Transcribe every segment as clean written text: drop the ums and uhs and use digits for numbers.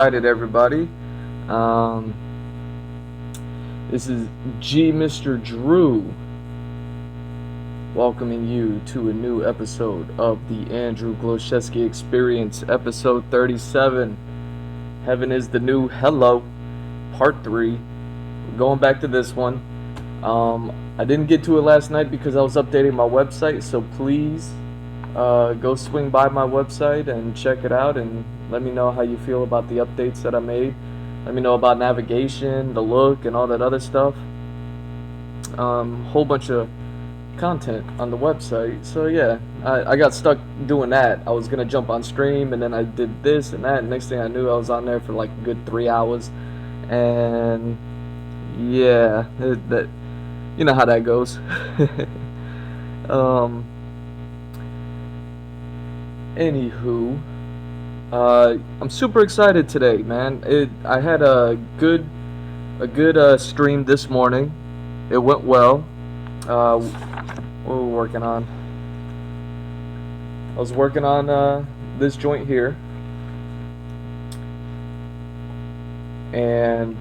Excited, everybody. Um, this is Mr. Drew welcoming you to a new episode of the Andrew Glowczewski Experience, episode 37. Heaven is the new hello, part 3. We're going back to this one. I didn't get to it last night because I was updating my website, so please go swing by my website and check it out and let me know how you feel about the updates that I made. Let me know about navigation, the look, and all that other stuff. Whole bunch of content on the website. So yeah, I got stuck doing that. I was gonna jump on stream, and then I did this and that. And next thing I knew, I was on there for like a good 3 hours. And yeah, that you know how that goes. Anywho, I'm super excited today, man. I had a good stream this morning. It went well. What were we working on? I was working on this joint here, and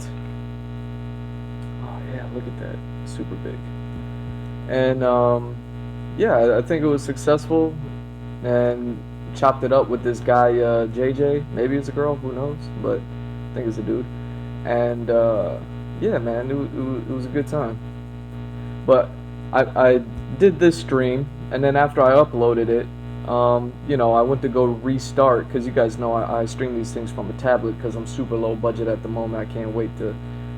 oh yeah, look at that, super big. And yeah, I think it was successful, and chopped it up with this guy JJ. Maybe it's a girl, who knows? But I think it's a dude. And yeah, man, it was a good time. But I did this stream, and then after I uploaded it, you know, I went to go restart because you guys know I stream these things from a tablet because I'm super low budget at the moment. I can't wait to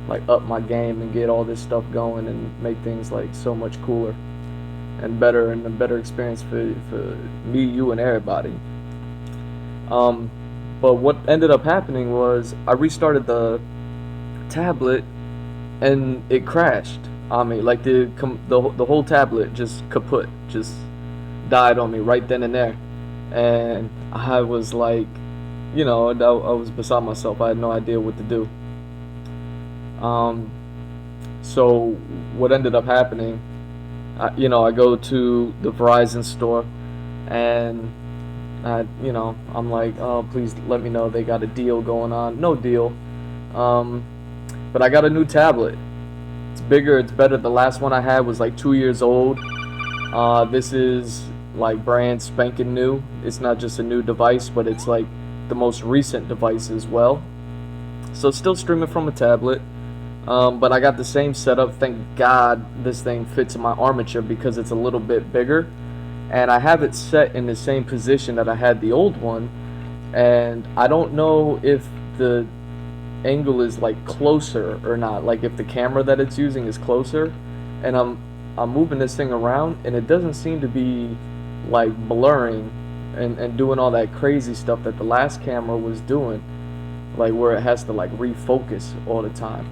like up my game and get all this stuff going and make things like so much cooler and better, and a better experience for me, you, and everybody. But what ended up happening was I restarted the tablet and it crashed on me. Like the whole tablet just kaput, just died on me right then and there. And I was like, you know, I was beside myself. I had no idea what to do. So what ended up happening, you know, I go to the Verizon store, and you know, I'm like, oh, please let me know they got a deal going on. No deal. But I got a new tablet. It's bigger, it's better. The last one I had was like 2 years old. This is like brand spanking new. It's not just a new device, but it's like the most recent device as well. So still streaming from a tablet. But I got the same setup. Thank God this thing fits in my armature because it's a little bit bigger. And I have it set in the same position that I had the old one. And I don't know if the angle is like closer or not. Like if the camera that it's using is closer. And I'm moving this thing around, and it doesn't seem to be like blurring and doing all that crazy stuff that the last camera was doing. Like where it has to like refocus all the time,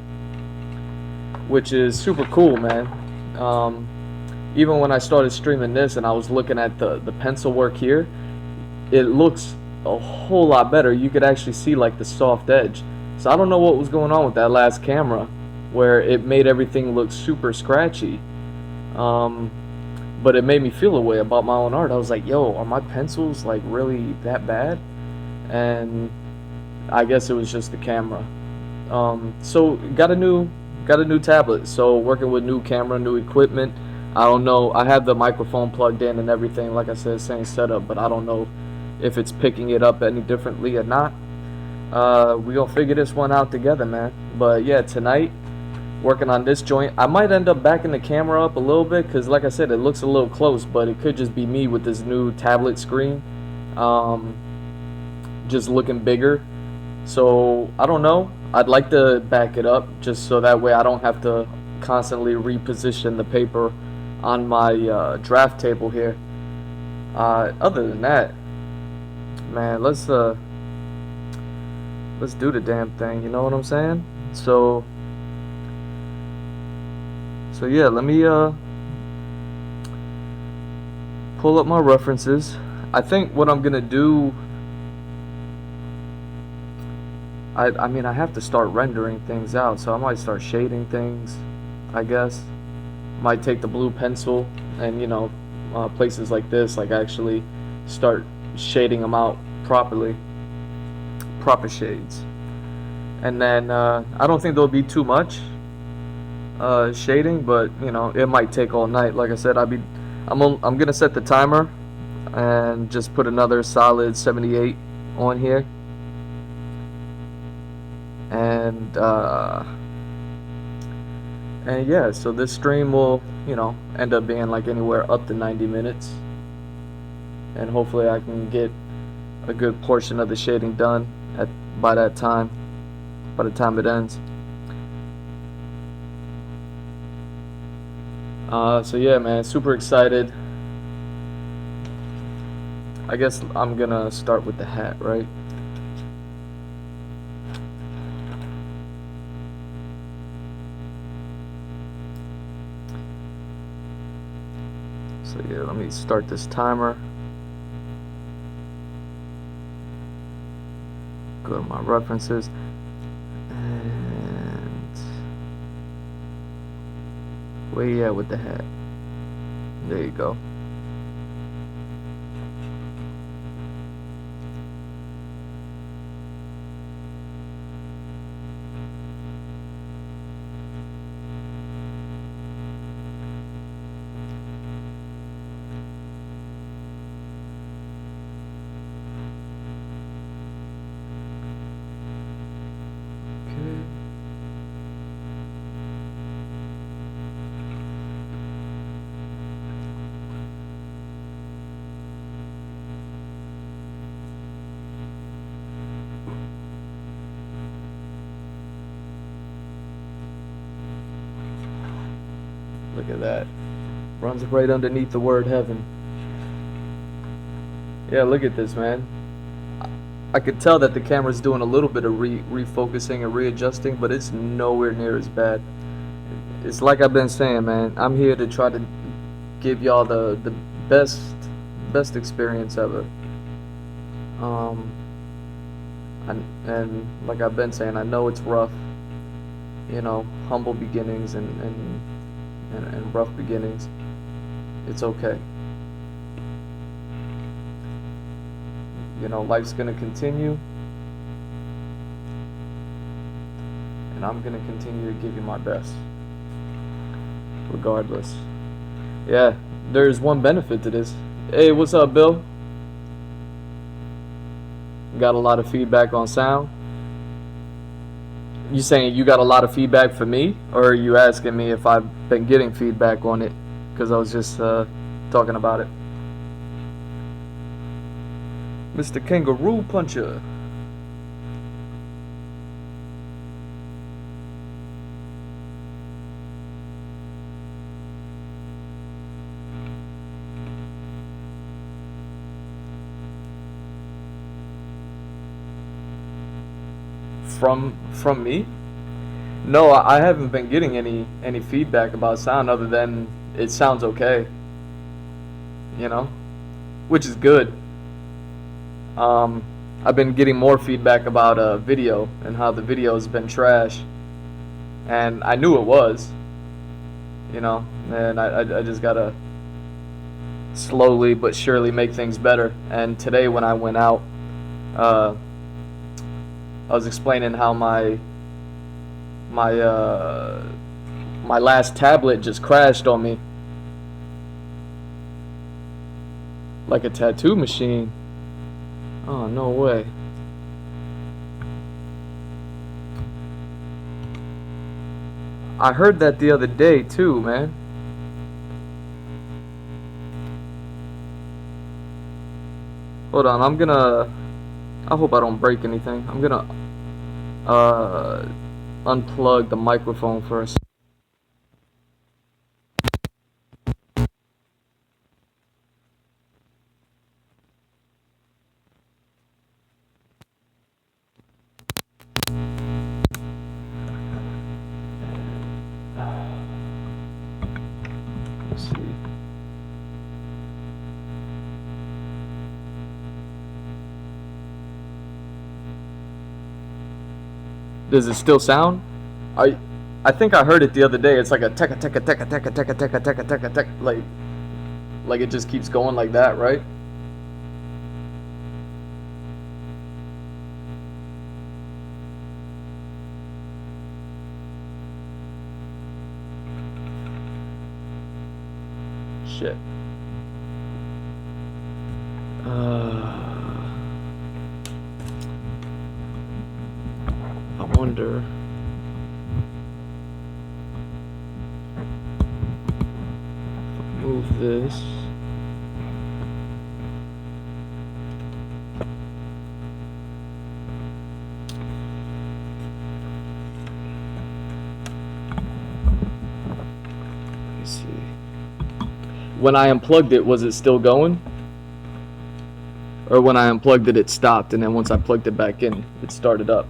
which is super cool, man. Even when I started streaming this and I was looking at the pencil work here, it looks a whole lot better. You could actually see like the soft edge. So I don't know what was going on with that last camera where it made everything look super scratchy. But it made me feel a way about my own art. I was like, yo, are my pencils like really that bad? And I guess it was just the camera. So got a new tablet. So working with new camera, new equipment. I don't know. I have the microphone plugged in and everything. Like I said, same setup, but I don't know if it's picking it up any differently or not. We gonna figure this one out together, man. But yeah, tonight working on this joint. I might end up backing the camera up a little bit because, like I said, it looks a little close, but it could just be me with this new tablet screen, just looking bigger. So I don't know. I'd like to back it up just so that way I don't have to constantly reposition the paper on my draft table here. Other than that, man, let's do the damn thing. You know what I'm saying? So yeah, let me pull up my references. I think what I'm gonna do, I mean, I have to start rendering things out, so I might start shading things, I guess. Might take the blue pencil and, you know, places like this, like actually start shading them out properly, proper shades. and then I don't think there'll be too much shading, but you know, it might take all night. Like I said, I'm gonna set the timer and just put another solid 78 on here, and yeah, so this stream will, you know, end up being like anywhere up to 90 minutes, and hopefully I can get a good portion of the shading done by that time, by the time it ends. So yeah, man, super excited. I guess I'm gonna start with the hat, right? So yeah, let me start this timer. Go to my references, and where you at with the hat? There you go. Look at that. Runs right underneath the word heaven. Yeah, look at this, man. I could tell that the camera's doing a little bit of refocusing and readjusting, but it's nowhere near as bad. It's like I've been saying, man. I'm here to try to give y'all the best experience ever. And like I've been saying, I know it's rough. You know, humble beginnings and rough beginnings. It's okay. You know, life's gonna continue, and I'm gonna continue to give you my best, regardless. Yeah, there's one benefit to this. Hey, what's up, Bill? Got a lot of feedback on sound. You saying you got a lot of feedback for me, or are you asking me if I've been getting feedback on it? Because I was just talking about it. Mr. Kangaroo Puncher. From me? No, I haven't been getting any feedback about sound other than it sounds okay. You know, which is good. I've been getting more feedback about video and how the video's been trash, and I knew it was. You know, and I just gotta slowly but surely make things better. And today when I went out, I was explaining how my last tablet just crashed on me like a tattoo machine. Oh, no way. I heard that the other day too, man. Hold on, I hope I don't break anything. I'm gonna unplug the microphone first. Let's see. Does it still sound? I think I heard it the other day. It's like a teka teka teka teka teka teka teka teka teka, like it just keeps going like that, right? shit. I wonder. Move this. Let me see. When I unplugged it, was it still going? Or when I unplugged it, it stopped, and then once I plugged it back in, it started up.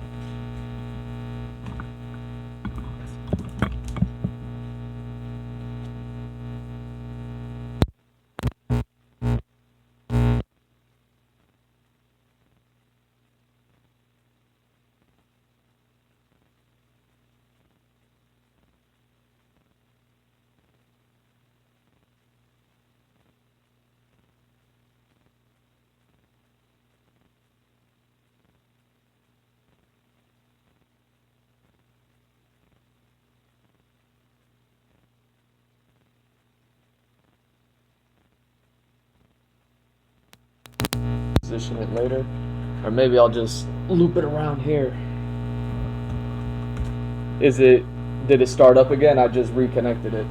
Position it later, or maybe I'll just loop it around here. Did it start up again? I just reconnected it.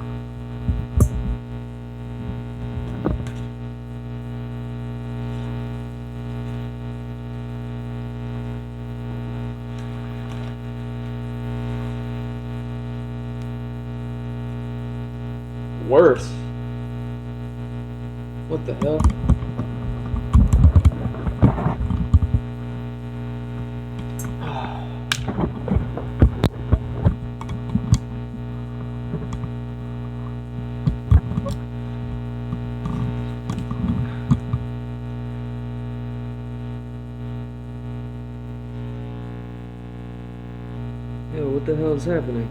Worse. What the hell? Yo, what the hell is happening?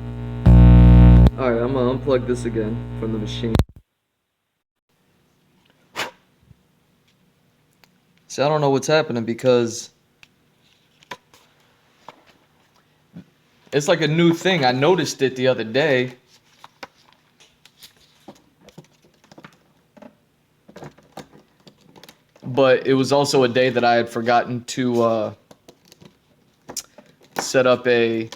Alright, I'm gonna unplug this again from the machine. See, I don't know what's happening because it's like a new thing. I noticed it the other day. But it was also a day that I had forgotten to set up a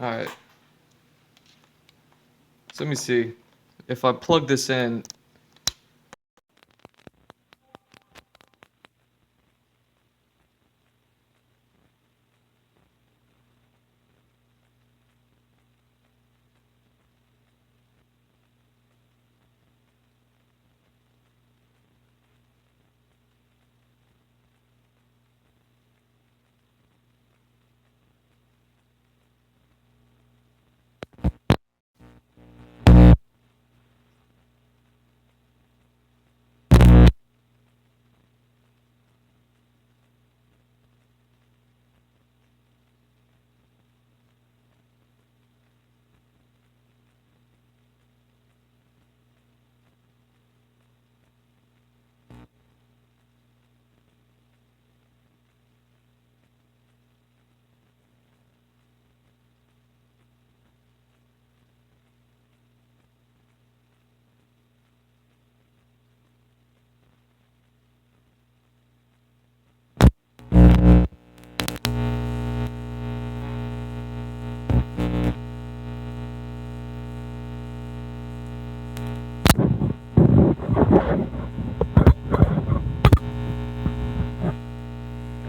Alright. So let me see. If I plug this in.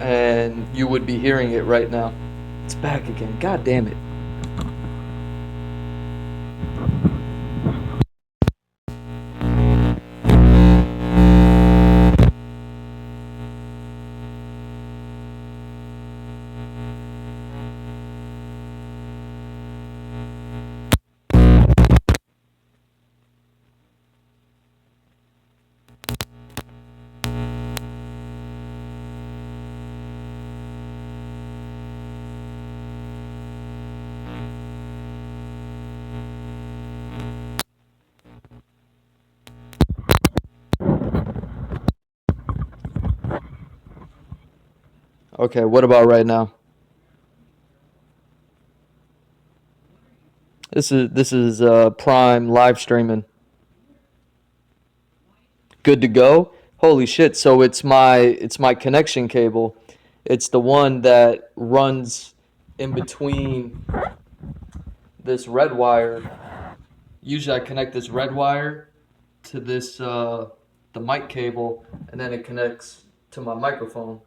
And you would be hearing it right now. It's back again. God damn it. Okay, what about right now? This is Prime live streaming. Good to go. Holy shit! So it's my connection cable. It's the one that runs in between this red wire. Usually I connect this red wire to this the mic cable, and then it connects to my microphone.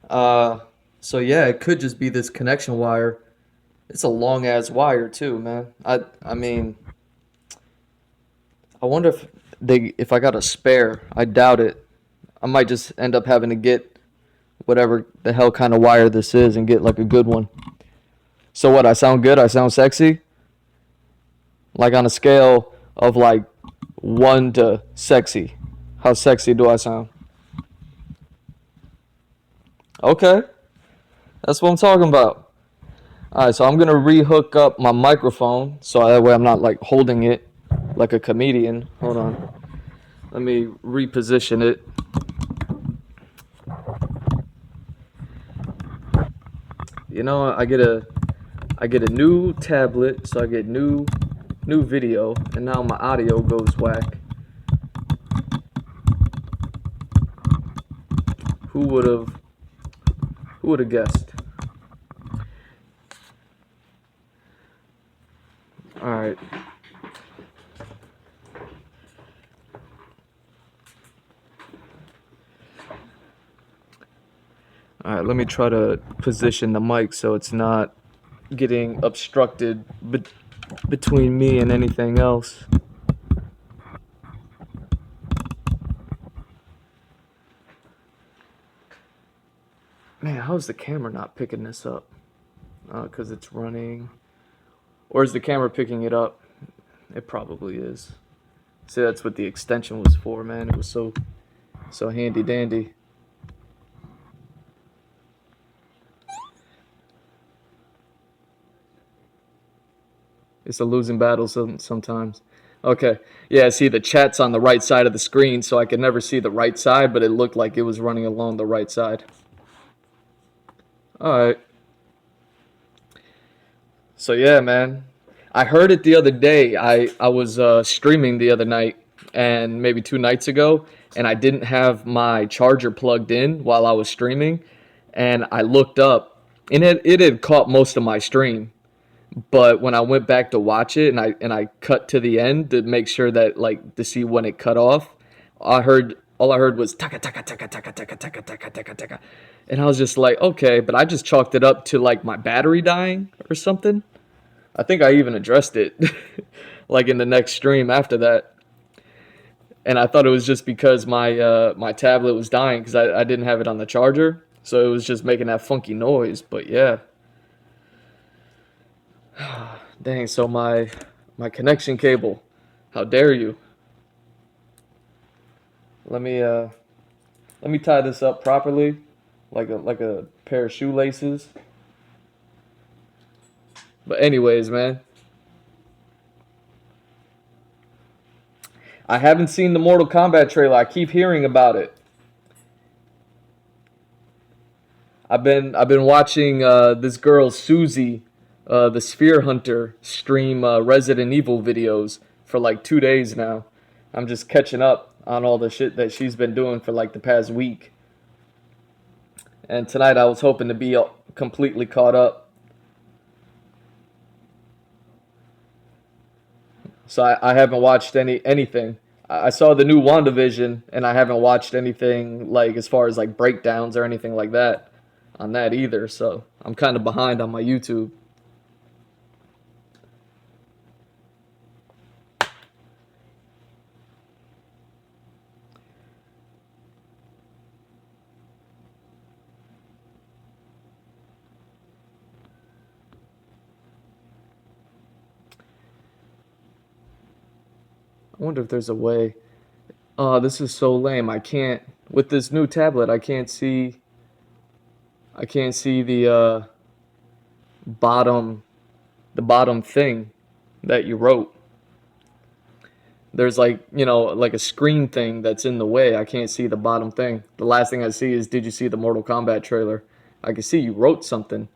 Uh, so yeah, it could just be this connection wire. It's a long ass wire too, man. I mean, I wonder if I got a spare. I doubt it. I might just end up having to get whatever the hell kind of wire this is and get like a good one. So what? I sound good? I sound sexy? Like on a scale of like 1 to sexy. How sexy do I sound? Okay, that's what I'm talking about. All right, so I'm gonna rehook up my microphone so that way I'm not like holding it like a comedian. Hold on, let me reposition it. You know, I get a new tablet, so I get new video, and now my audio goes whack. Who would have who would have guessed? All right. All right, let me try to position the mic so it's not getting obstructed between me and anything else. Man, how's the camera not picking this up? Because it's running. Or is the camera picking it up? It probably is. See, that's what the extension was for, man. It was so handy dandy. It's a losing battle sometimes. Okay. Yeah, see, the chat's on the right side of the screen, so I could never see the right side, but it looked like it was running along the right side. All right. So yeah, man. I heard it the other day. I was streaming the other night, and maybe 2 nights ago, and I didn't have my charger plugged in while I was streaming, and I looked up, and it had caught most of my stream. But when I went back to watch it, and I cut to the end to make sure that like to see when it cut off, all I heard was taka taka taka taka taka taka taka taka taka, and I was just like, okay, but I just chalked it up to like my battery dying or something. I think I even addressed it like in the next stream after that. And I thought it was just because my tablet was dying because I didn't have it on the charger. So it was just making that funky noise. But yeah. Dang, so my connection cable. How dare you? Let me let me tie this up properly like a pair of shoelaces. But anyways, man, I haven't seen the Mortal Kombat trailer. I keep hearing about it. I've been watching this girl Susie, the Sphere Hunter, stream Resident Evil videos for like 2 days now. I'm just catching up on all the shit that she's been doing for like the past week. And tonight I was hoping to be completely caught up. So I haven't watched anything. I saw the new WandaVision, and I haven't watched anything like as far as like breakdowns or anything like that on that either. So I'm kind of behind on my YouTube. I wonder if there's a way. Oh, this is so lame. I can't with this new tablet. I can't see bottom the bottom thing that you wrote. There's like, you know, like a screen thing that's in the way. I can't see the bottom thing. The last thing I see is, did you see the Mortal Kombat trailer? I can see you wrote something,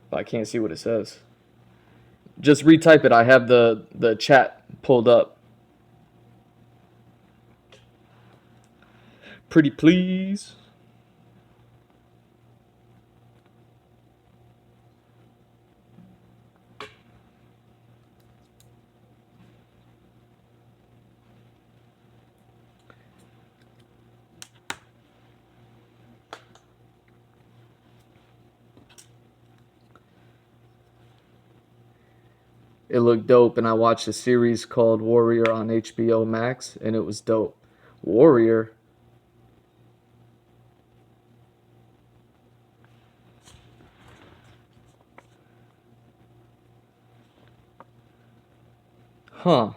but I can't see what it says. Just retype it. I have the chat pulled up. Pretty please. It looked dope, and I watched a series called Warrior on HBO Max, and it was dope. Warrior? Huh.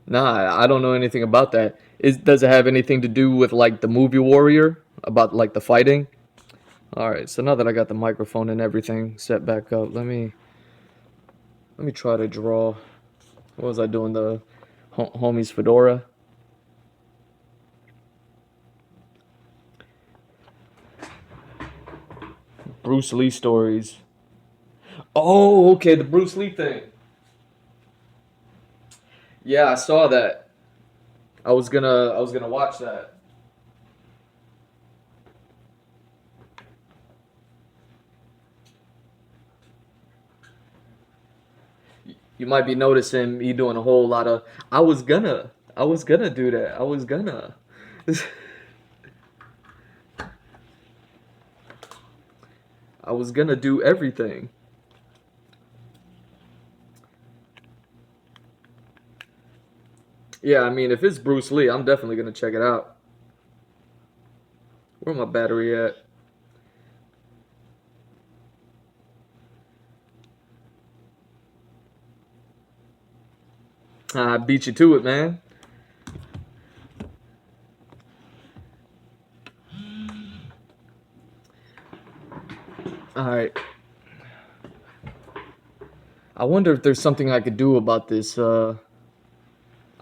Nah, I don't know anything about that. Does it have anything to do with like the movie Warrior? About like the fighting? Alright, so now that I got the microphone and everything set back up, let me try to draw. What was I doing? The homie's fedora? Bruce Lee stories. Oh, okay, the Bruce Lee thing. Yeah, I saw that. I was gonna watch that. You might be noticing me doing a whole lot of. I was gonna do that. I was gonna. I was gonna do everything. Yeah, I mean, if it's Bruce Lee, I'm definitely gonna check it out. Where my battery at? I beat you to it, man. All right. I wonder if there's something I could do about this.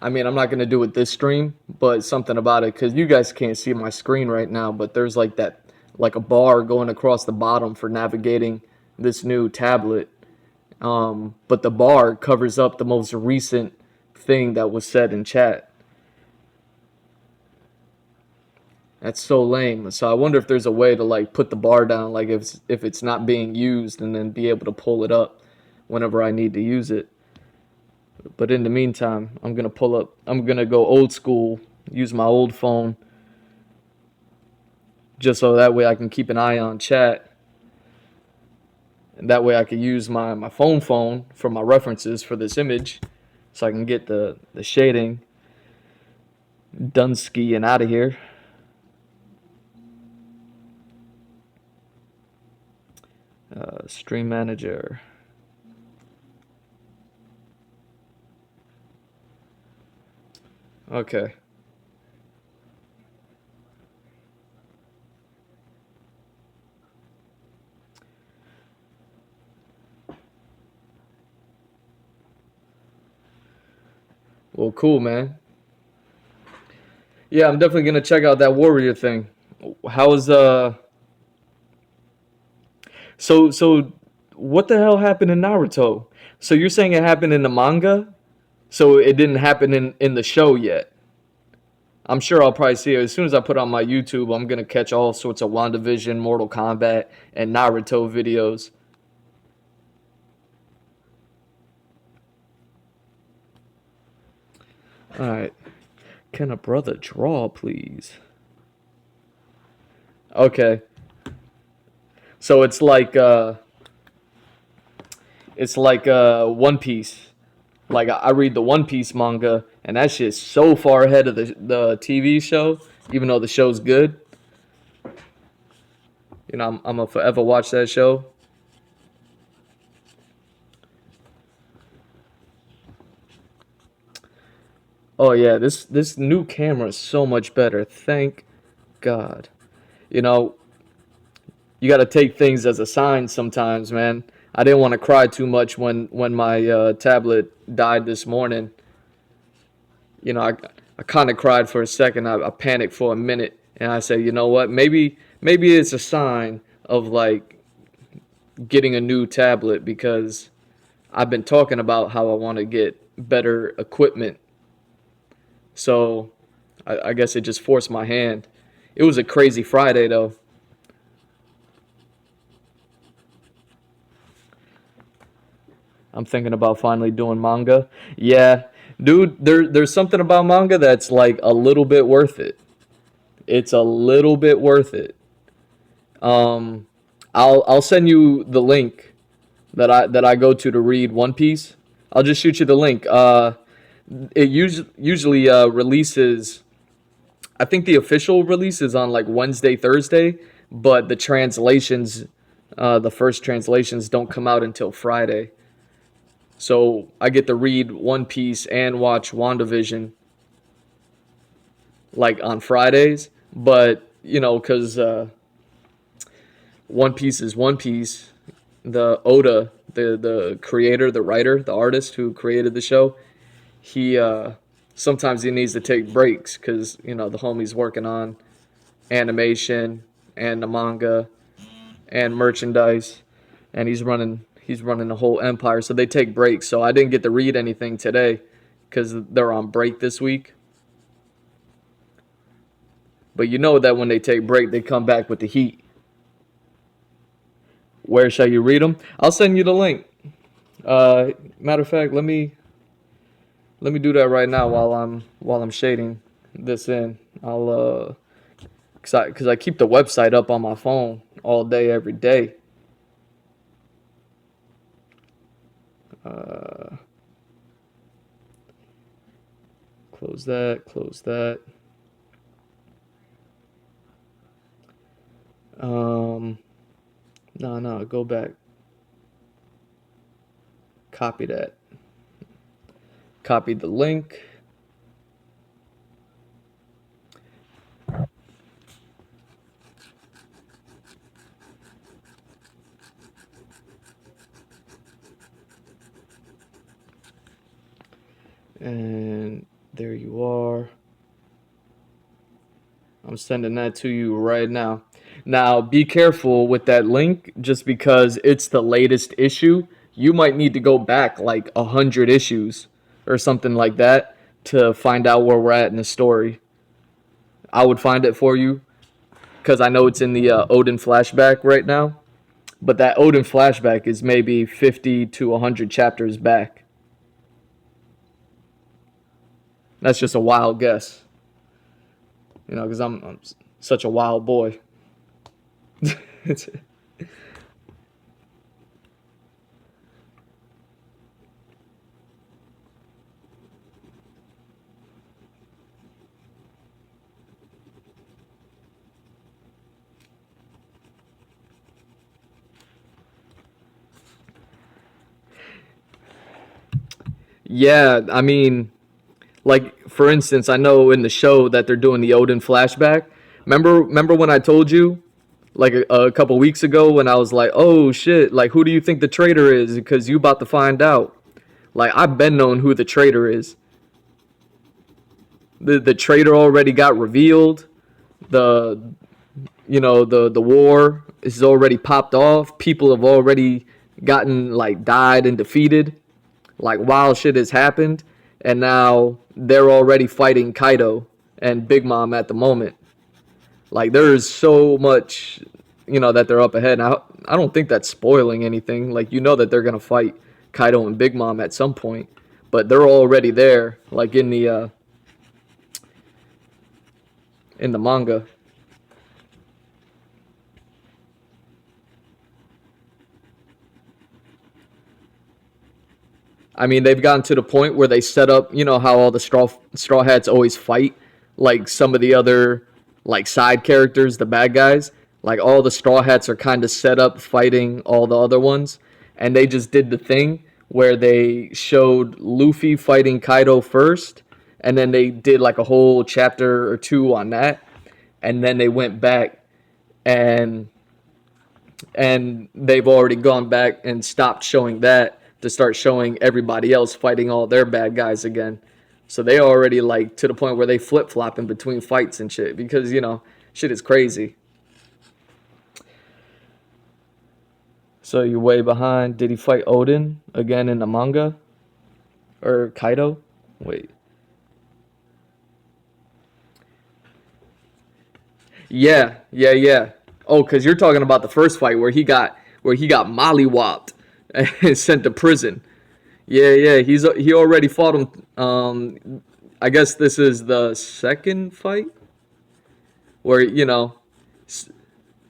I mean, I'm not gonna do it this stream, but something about it because you guys can't see my screen right now. But there's like that, like a bar going across the bottom for navigating this new tablet. But the bar covers up the most recent thing that was said in chat. That's so lame. So I wonder if there's a way to like put the bar down, like if it's not being used, and then be able to pull it up whenever I need to use it. But in the meantime, I'm gonna pull up. I'm gonna go old school, use my old phone, just so that way I can keep an eye on chat, and that way I can use my phone for my references for this image, so I can get the shading done skiing out of here. Stream manager. Okay. Well, cool, man. Yeah, I'm definitely gonna check out that warrior thing. How's so what the hell happened in Naruto? So you're saying it happened in the manga? So it didn't happen in the show yet. I'm sure I'll probably see it as soon as I put on my YouTube. I'm gonna catch all sorts of WandaVision, Mortal Kombat, and Naruto videos. All right, can a brother draw, please? Okay, so it's like One Piece. Like I read the One Piece manga, and that shit's so far ahead of the TV show. Even though the show's good, I'm gonna forever watch that show. Oh yeah, this new camera is so much better. Thank God. You know, you got to take things as a sign sometimes, man. I didn't want to cry too much when my tablet died this morning. You know, I kind of cried for a second. I panicked for a minute, and I said, you know what? Maybe it's a sign of like getting a new tablet because I've been talking about how I want to get better equipment. So I guess it just forced my hand. It was a crazy Friday though. I'm thinking about finally doing manga. Yeah, dude, there's something about manga that's like a little bit worth it. It's a little bit worth it. Um, I'll send you the link that I go to read One Piece. I'll just shoot you the link. It usually releases. I think the official release is on like Wednesday, Thursday, but the first translations don't come out until Friday. So I get to read One Piece and watch WandaVision like on Fridays. But you know, because One Piece is One Piece, the Oda, the creator, the writer, the artist who created the show, he sometimes he needs to take breaks because you know the homie's working on animation and the manga and merchandise, and he's running the whole empire. So they take breaks. So I didn't get to read anything today because they're on break this week. But you know that when they take break, they come back with the heat. Where shall you read them? I'll send you the link. Matter of fact, let me do that right now while I'm shading this in. I'll cause I keep the website up on my phone all day every day. Uh, Close that. Close that. Um, no, go back. Copy that. Copy the link. And there you are. I'm sending that to you right now. Now, be careful with that link just because it's the latest issue. You might need to go back like 100 issues or something like that to find out where we're at in the story. I would find it for you because I know it's in the Odin flashback right now. But that Odin flashback is maybe 50 to 100 chapters back. That's just a wild guess, you know, because I'm such a wild boy. Yeah, I mean, like for instance, I know in the show that they're doing the Odin flashback. Remember when I told you like a couple weeks ago when I was like, "Oh shit, like who do you think the traitor is because you about to find out." Like I've been known who the traitor is. The traitor already got revealed. The the war is already popped off. People have already gotten like died and defeated. Like wild shit has happened, and now they're already fighting Kaido and Big Mom at the moment. Like there's so much, that they're up ahead. I don't think that's spoiling anything. Like you know that they're gonna fight Kaido and Big Mom at some point, but they're already there, like in the manga. I mean, they've gotten to the point where they set up, how all the straw hats always fight, like some of the other like side characters, the bad guys. Like all the straw hats are kind of set up fighting all the other ones, and they just did the thing where they showed Luffy fighting Kaido first, and then they did like a whole chapter or two on that, and then they went back and and they've already gone back and stopped showing that to start showing everybody else fighting all their bad guys again. So they already like to the point where they flip flopping between fights and shit because shit is crazy. So you're way behind. Did he fight Odin again in the manga or Kaido? Wait. Yeah, yeah, yeah. Oh, because you're talking about the first fight where he got mollywopped and sent to prison. Yeah, yeah. He already fought him. I guess this is the second fight where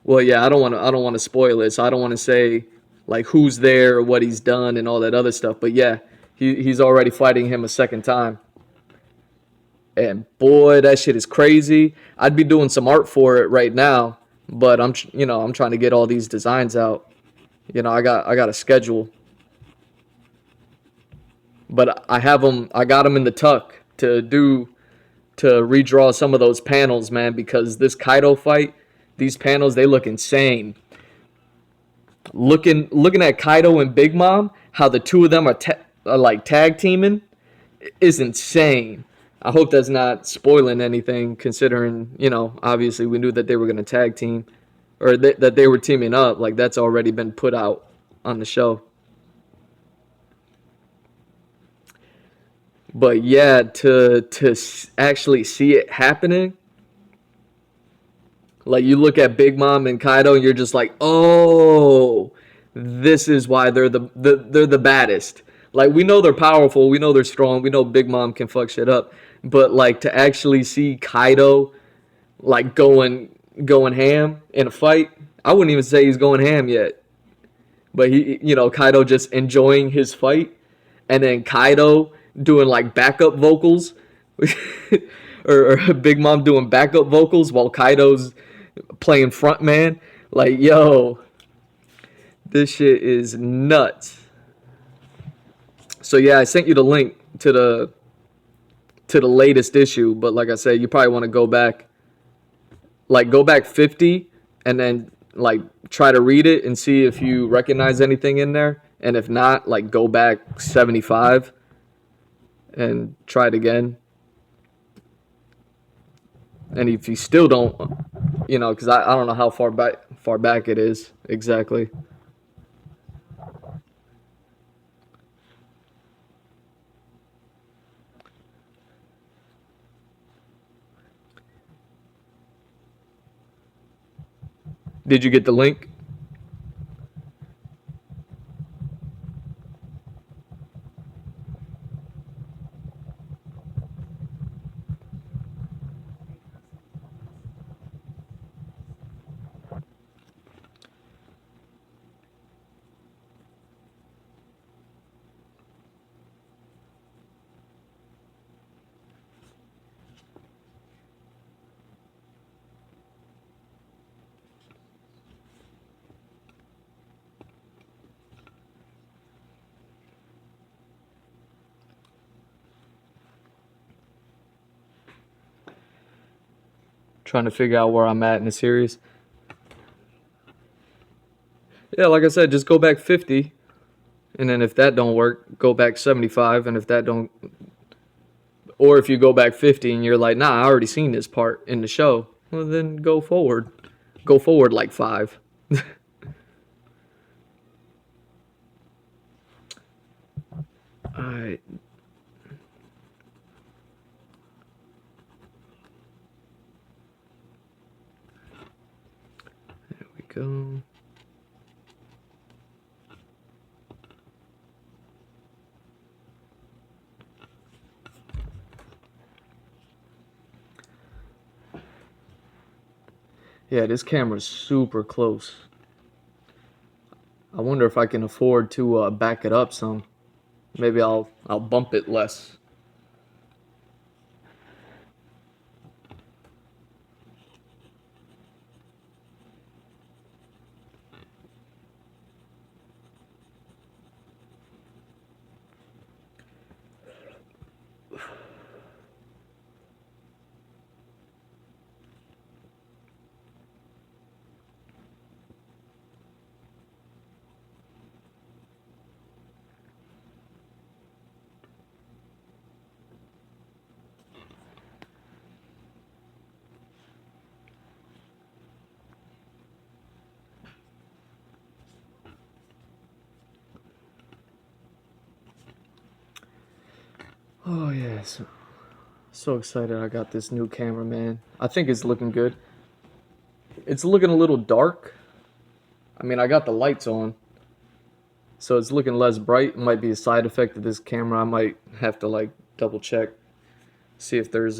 well, yeah. I don't want to spoil it, so I don't want to say like who's there, or what he's done, and all that other stuff. But yeah, he's already fighting him a second time. And boy, that shit is crazy. I'd be doing some art for it right now, but I'm trying to get all these designs out. I got a schedule, but I got them in the tuck to redraw some of those panels, man, because this Kaido fight, these panels they look insane. Looking at Kaido and Big Mom, how the two of them are like tag teaming is insane. I hope that's not spoiling anything, considering obviously we knew that they were gonna tag team, or that they were teaming up. Like that's already been put out on the show. But yeah, to actually see it happening, like you look at Big Mom and Kaido, and you're just like, oh, this is why they're the baddest. Like we know they're powerful, we know they're strong, we know Big Mom can fuck shit up, but like to actually see Kaido like going ham in a fight, I wouldn't even say he's going ham yet, but Kaido just enjoying his fight, and then Kaido doing like backup vocals, or Big Mom doing backup vocals while Kaido's playing frontman. Like, yo, this shit is nuts. So yeah, I sent you the link to the latest issue, but like I said, you probably want to go back 50 and then like try to read it and see if you recognize anything in there, and if not, like go back 75 and try it again. And if you still don't, because I don't know how far back it is exactly. Did you get the link? Trying to figure out where I'm at in the series. Yeah, like I said, just go back 50, and then if that don't work, go back 75, and if that don't, or if you go back 50 and you're like, nah, I already seen this part in the show, well then go forward like 5. All right, there we go. Yeah, this camera's super close. I wonder if I can afford to back it up some. Maybe I'll bump it less. Oh yes, so excited I got this new camera, man. I think it's looking good. It's looking a little dark. I mean, I got the lights on, so it's looking less bright. It might be a side effect of this camera. I might have to like double check, see if there's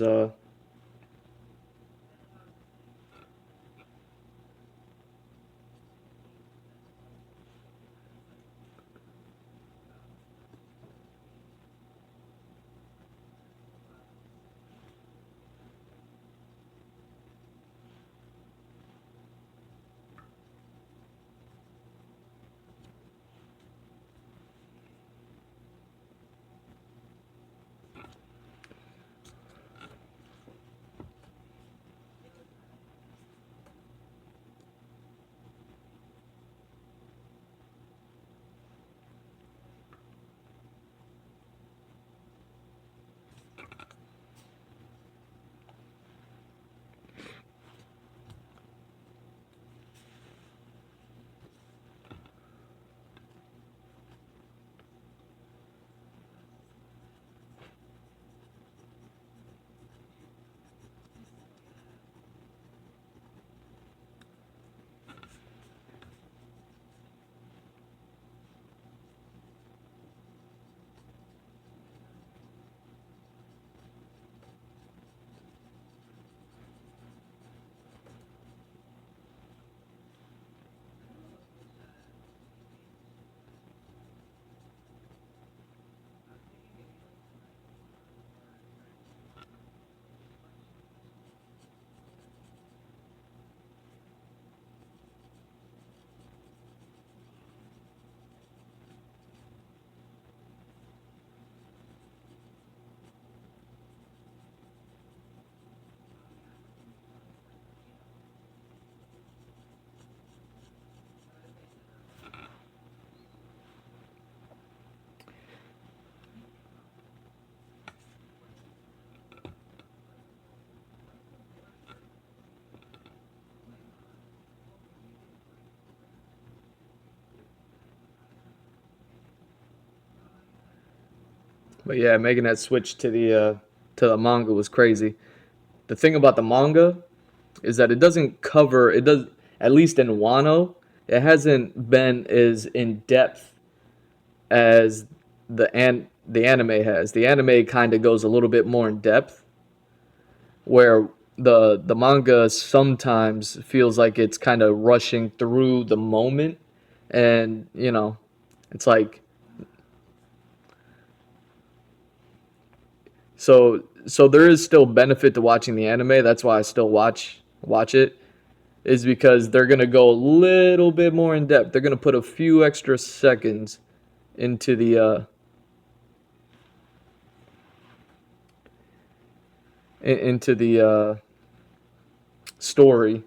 But yeah, making that switch to the manga was crazy. The thing about the manga is that it doesn't cover it does at least in Wano, it hasn't been as in depth as the anime has. The anime kind of goes a little bit more in depth, where the manga sometimes feels like it's kind of rushing through the moment, and it's like so there is still benefit to watching the anime. That's why I still watch it, is because they're gonna go a little bit more in depth. They're gonna put a few extra seconds into the story.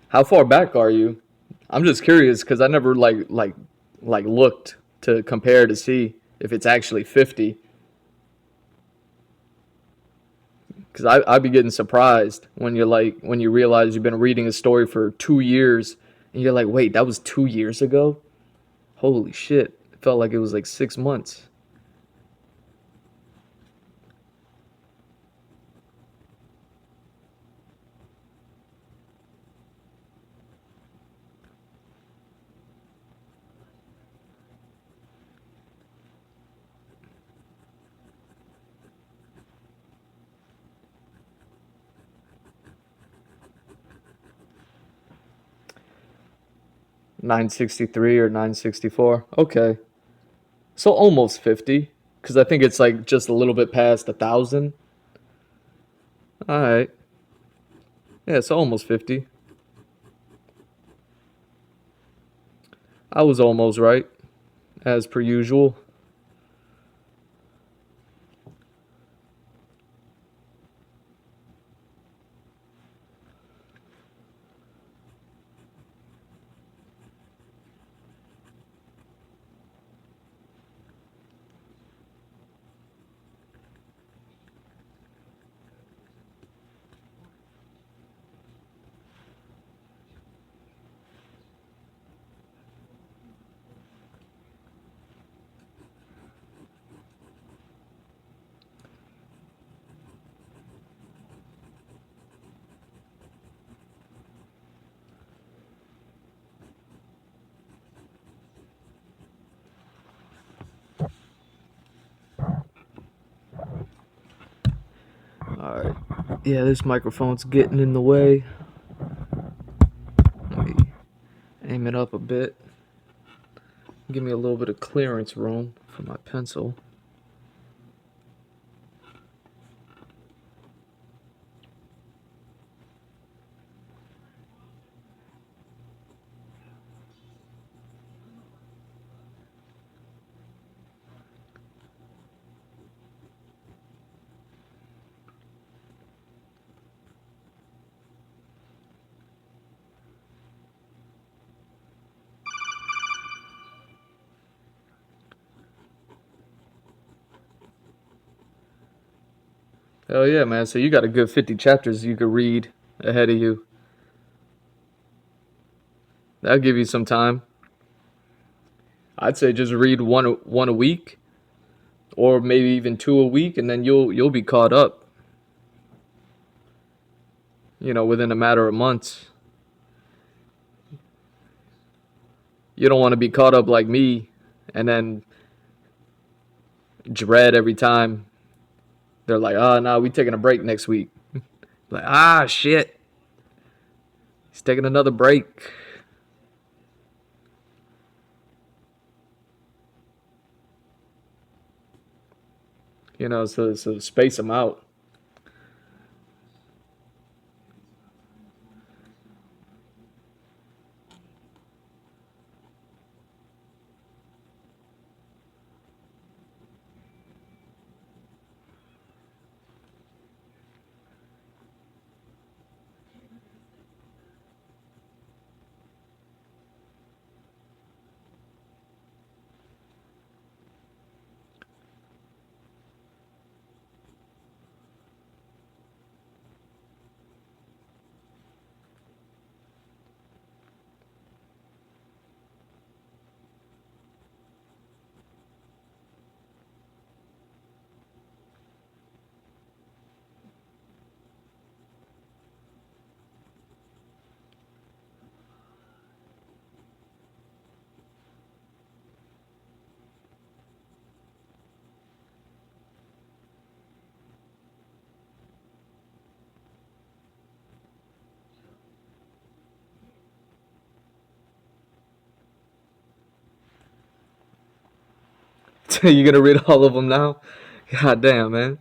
How far back are you? I'm just curious because I never like looked to compare to see if it's actually 50. Because I'd be getting surprised when when you realize you've been reading a story for 2 years and you're like, wait, that was 2 years ago. Holy shit! It felt like it was like 6 months. 963 or 964. Okay. So almost 50. Because I think it's like just a little bit past 1,000. Alright. Yeah, it's almost 50. I was almost right, as per usual. Alright. Yeah, this microphone's getting in the way. Let me aim it up a bit. Give me a little bit of clearance room for my pencil. Hell yeah, man. So you got a good 50 chapters you could read ahead of you. That'll give you some time. I'd say just read one a week, or maybe even two a week, and then you'll be caught up. Within a matter of months. You don't want to be caught up like me, and then dread every time they're like, "Oh, no, we taking a break next week." Like, ah, shit, he's taking another break. So space them out. You gonna read all of them now? God damn, man.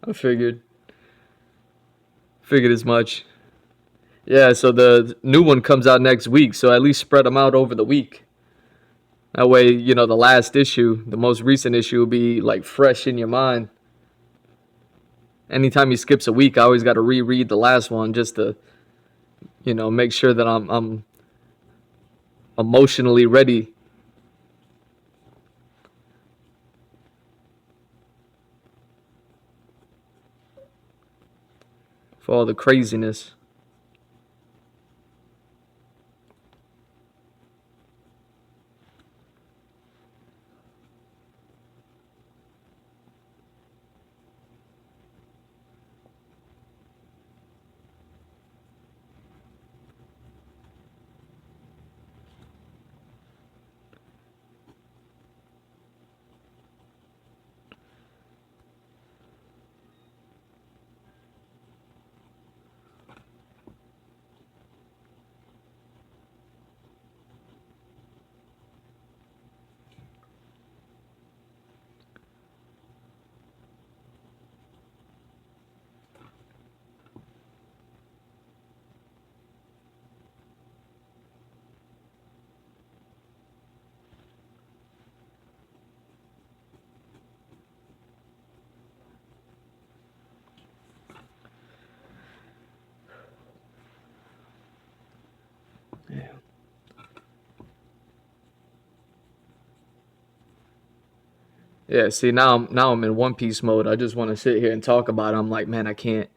I figured as much. Yeah, so the new one comes out next week, so at least spread them out over the week. That way, the last issue, the most recent issue, will be like fresh in your mind. Anytime he skips a week, I always got to reread the last one just to, make sure that I'm emotionally ready for all the craziness. Yeah. Yeah, see now I'm in One Piece mode. I just want to sit here and talk about it. I'm like, man, I can't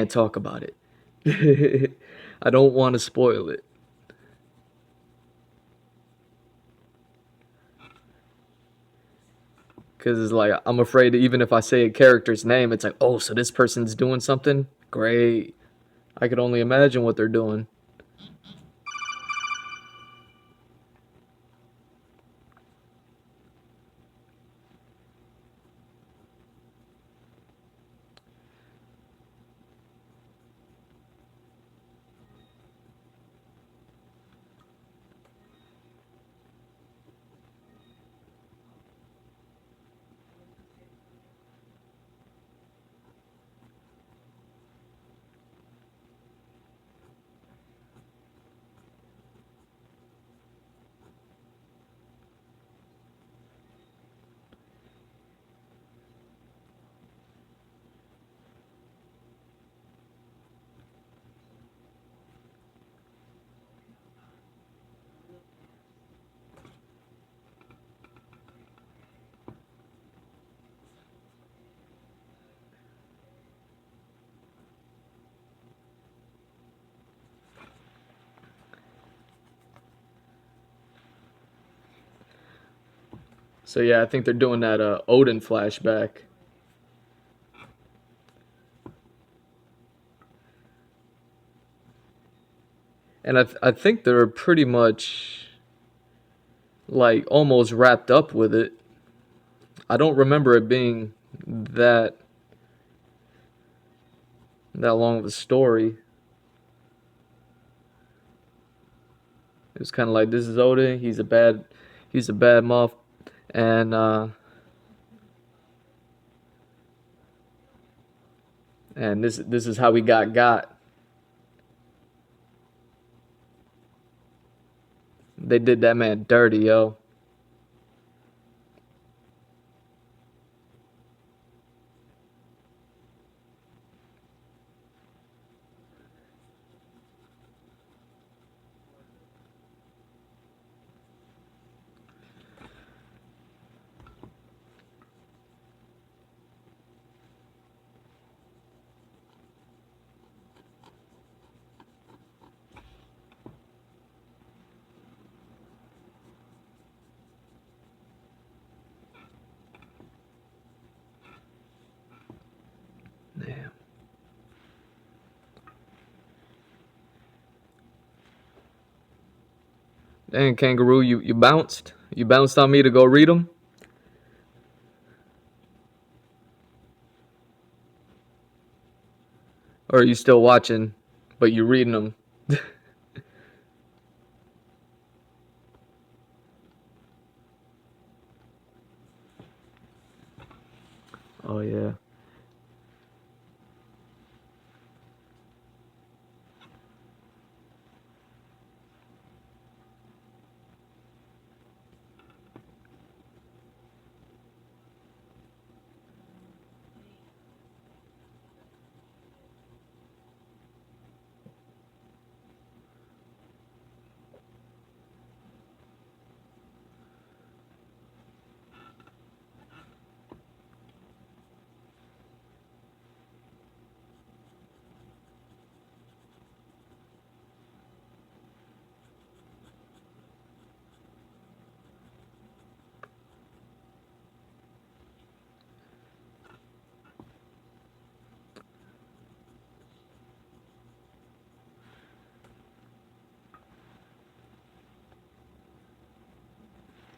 talk about it. I don't want to spoil it. Because it's like, I'm afraid that even if I say a character's name, it's like, oh, so this person's doing something? Great. I could only imagine what they're doing. So yeah, I think they're doing that Odin flashback. And I think they're pretty much like almost wrapped up with it. I don't remember it being that that long of a story. It was kind of like, this is Odin. He's a bad muff, and this is how he got. They did that man dirty, yo. Damn. Dang, kangaroo, you bounced. You bounced on me to go read them, or are you still watching, but you reading them? Oh yeah.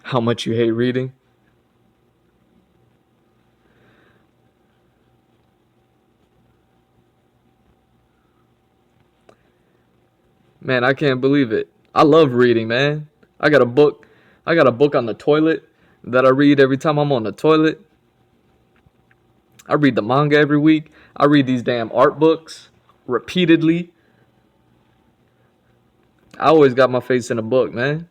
How much you hate reading? Man, I can't believe it. I love reading, man. I got a book. I got a book on the toilet that I read every time I'm on the toilet. I read the manga every week. I read these damn art books repeatedly. I always got my face in a book, man.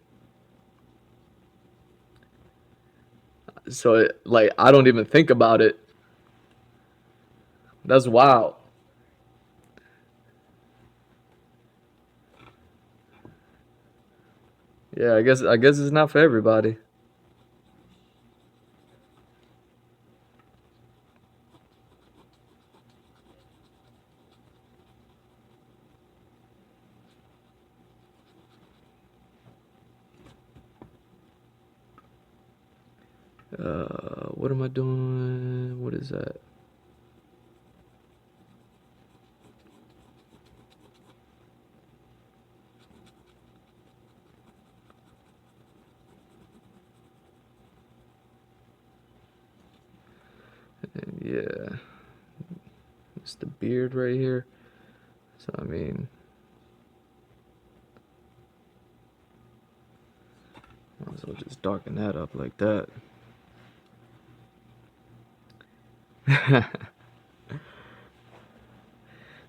So like I don't even think about it. That's wild. Yeah, I guess it's not for everybody. What am I doing? What is that? And yeah, it's the beard right here. So I mean, might as well just darken that up like that.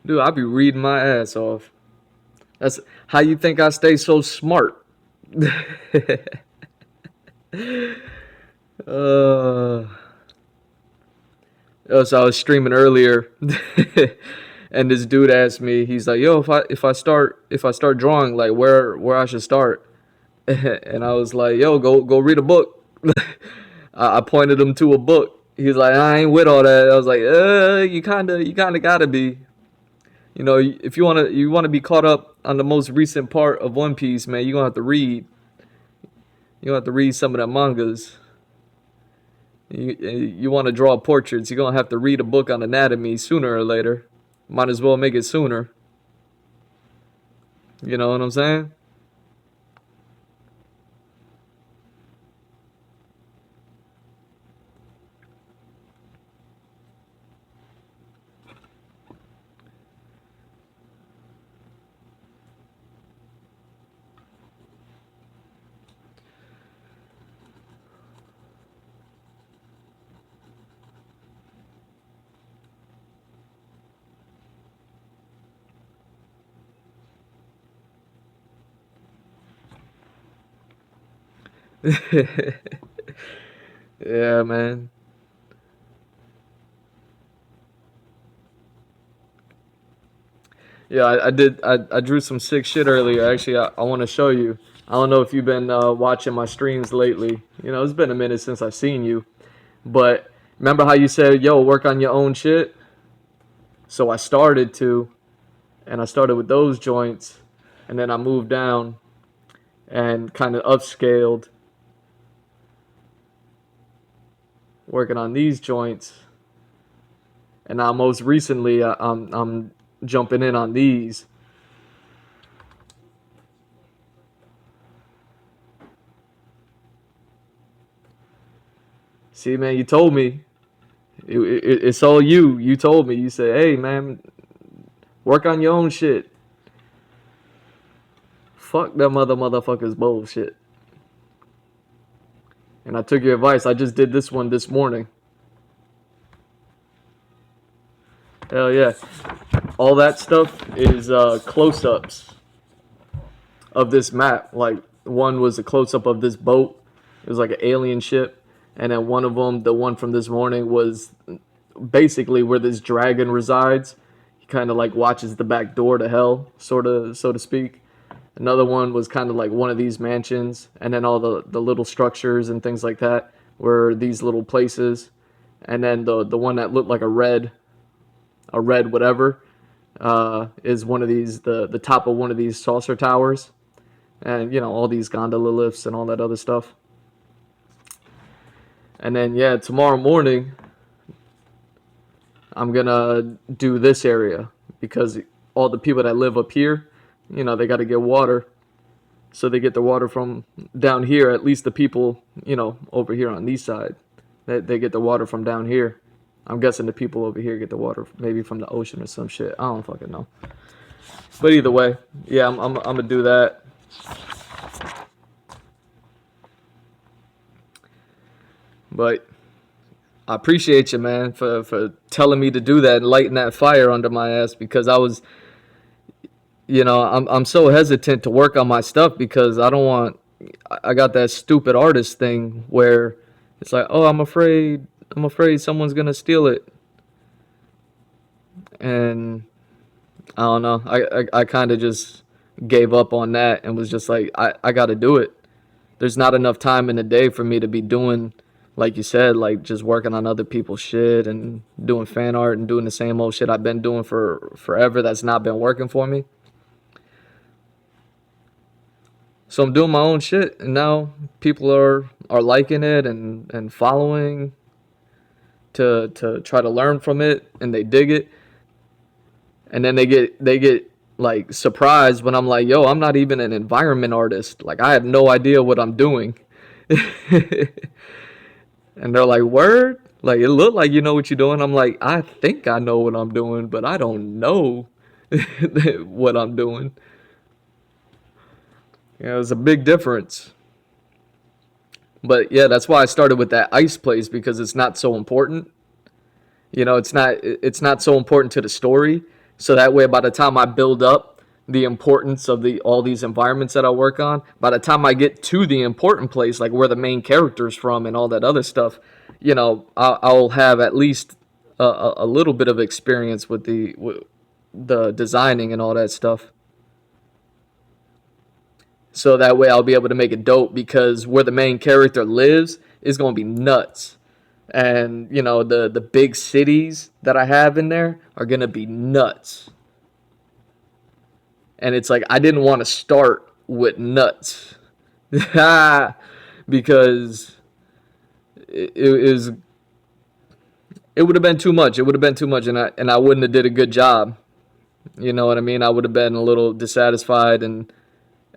Dude, I be reading my ass off. That's how you think I stay so smart. uh, so I was streaming earlier, and this dude asked me. He's like, "Yo, if I start drawing, like where I should start?" And I was like, "Yo, go read a book." I pointed him to a book. He's like, "I ain't with all that." I was like, you kinda gotta be. You know, if you wanna be caught up on the most recent part of One Piece, man, you gonna have to read. You gonna have to read some of the mangas. You want to draw portraits, you're gonna have to read a book on anatomy sooner or later. Might as well make it sooner. You know what I'm saying? Yeah, man. Yeah, I did. I drew some sick shit earlier. Actually, I want to show you. I don't know if you've been watching my streams lately. You know, it's been a minute since I've seen you. But remember how you said, "Yo, work on your own shit." So I started to, and I started with those joints, and then I moved down and kind of upscaled, working on these joints. And now most recently, I'm jumping in on these. See, man, you told me. It's all you. You told me. You said, "Hey, man, work on your own shit." Fuck that motherfucker's bullshit. And I took your advice. I just did this one this morning. Hell yeah. All that stuff is close-ups of this map. Like one was a close-up of this boat. It was like an alien ship. And then one of them, the one from this morning, was basically where this dragon resides. He kind of like watches the back door to hell, sort of, so to speak. Another one was kind of like one of these mansions, and then all the little structures and things like that were these little places. And then the one that looked like a red whatever, is one of these the top of one of these saucer towers, and you know all these gondola lifts and all that other stuff. And then yeah, tomorrow morning I'm gonna do this area because all the people that live up here, you know, they got to get water. So they get the water from down here. At least the people, you know, over here on these side, they get the water from down here. I'm guessing the people over here get the water maybe from the ocean or some shit. I don't fucking know. But either way, yeah, I'm gonna do that. But I appreciate you, man, for telling me to do that and lighting that fire under my ass because I was, I'm so hesitant to work on my stuff because I don't want. I got that stupid artist thing where it's like, oh, I'm afraid someone's gonna steal it, and I don't know. I kind of just gave up on that and was just like, I got to do it. there's not enough time in the day for me to be doing, like you said, like just working on other people's shit and doing fan art and doing the same old shit I've been doing for forever that's not been working for me. So I'm doing my own shit, and now people are liking it and following to try to learn from it, and they dig it. And then they get like surprised when I'm like, yo, I'm not even an environment artist. Like I have no idea what I'm doing. And they're like, word? Like it looked like you know what you're doing. I'm like, I think I know what I'm doing, but I don't know what I'm doing. You know, it's a big difference. But yeah, that's why I started with that ice place, because it's not so important. You know, it's not so important to the story. So that way, by the time I build up the importance of the all these environments that I work on, by the time I get to the important place, like where the main character's from and all that other stuff, you know, I'll have at least a little bit of experience with the designing and all that stuff. So that way I'll be able to make it dope, because where the main character lives is going to be nuts. And you know, the big cities that I have in there are going to be nuts. And it's like I didn't want to start with nuts. Because it was it would have been too much. It would have been too much, and I wouldn't have did a good job. You know what I mean? I would have been a little dissatisfied, and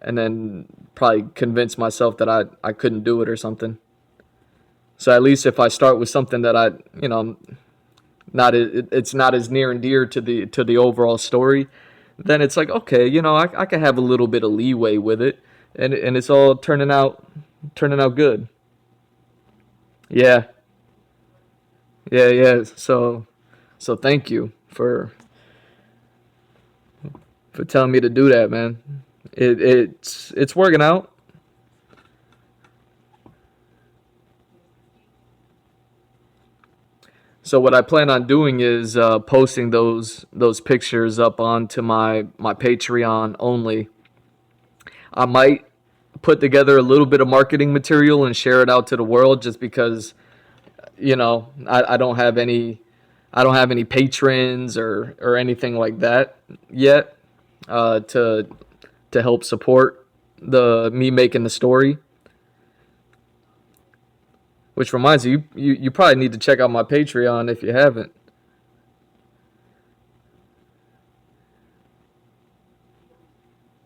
then probably convince myself that I couldn't do it or something. So at least if I start with something that I, you know, not it's not as near and dear to the overall story, then it's like, okay, you know, I can have a little bit of leeway with it, and it's all turning out good. Yeah, yeah. So thank you for telling me to do that, man. It's working out. So what I plan on doing is posting those pictures up onto my Patreon only. I might put together a little bit of marketing material and share it out to the world, just because you know I don't have any patrons or anything like that yet, to help support the me making the story. Which reminds you probably need to check out my Patreon if you haven't.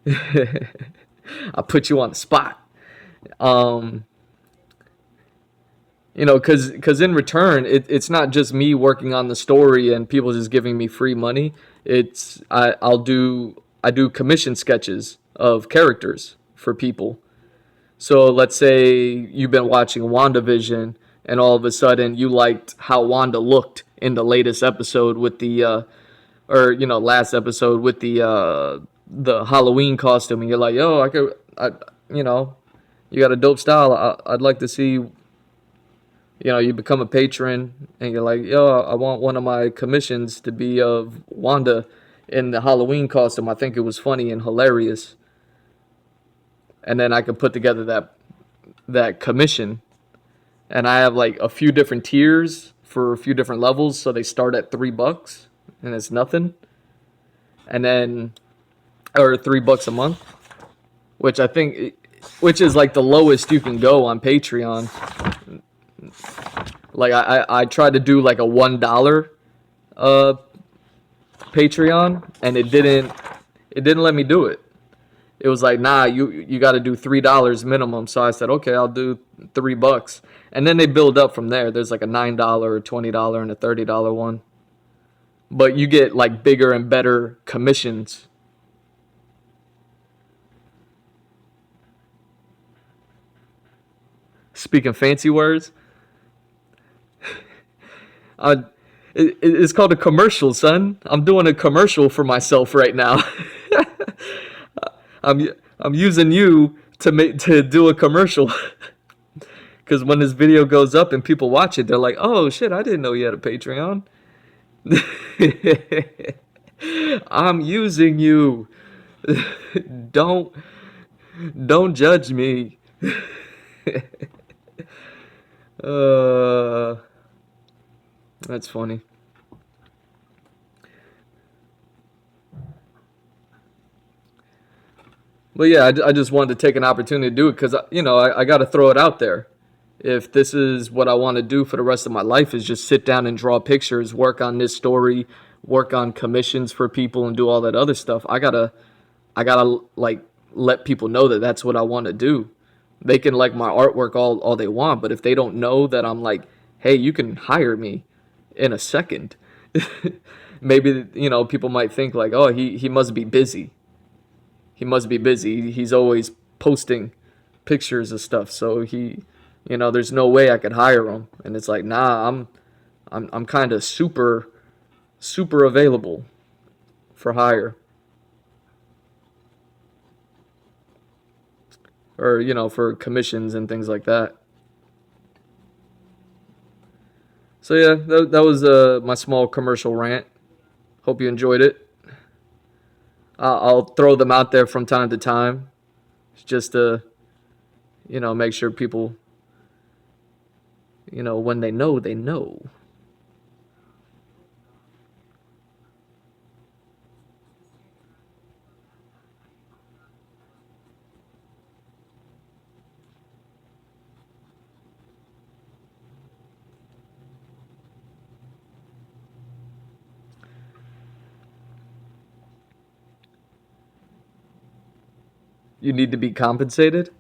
I put you on the spot. Um, you know, cause in return, it's not just me working on the story and people just giving me free money. I do commission sketches of characters for people. So let's say you've been watching WandaVision, and all of a sudden you liked how Wanda looked in the latest episode with or you know, last episode with the Halloween costume, and you're like, yo, you know, you got a dope style. I'd like to see. You know, you become a patron, and you're like, yo, I want one of my commissions to be of Wanda in the Halloween costume. I think it was funny and hilarious, and then I could put together that commission. And I have like a few different tiers for a few different levels, so they start at $3, and it's nothing. And then, or $3 a month, which I think, which is like the lowest you can go on Patreon. Like I tried to do like a $1 uh Patreon, and it didn't let me do it. It was like, nah, you got to do $3 minimum. So I said, okay, I'll do $3, and then they build up from there. There's like a $9, a $20, and a $30 one. But you get like bigger and better commissions. Speaking fancy words, uh, it's called a commercial, son. I'm doing a commercial for myself right now. I'm I'm using you to do a commercial. Because when this video goes up and people watch it, they're like, "Oh shit, I didn't know you had a Patreon." I'm using you. don't don't judge me. uh, that's funny. But yeah, I just wanted to take an opportunity to do it because I got to throw it out there. If this is what I want to do for the rest of my life, is just sit down and draw pictures, work on this story, work on commissions for people, and do all that other stuff. I gotta like let people know that that's what I want to do. They can like my artwork all they want, but if they don't know that I'm like, hey, you can hire me in a second, maybe people might think like, oh, he must be busy. He must be busy. He's always posting pictures of stuff, so there's no way I could hire him. And it's like, nah, I'm kind of super available for hire, or for commissions and things like that. So yeah, that was my small commercial rant. Hope you enjoyed it. I'll throw them out there from time to time, just to make sure people when they know, they know. You need to be compensated.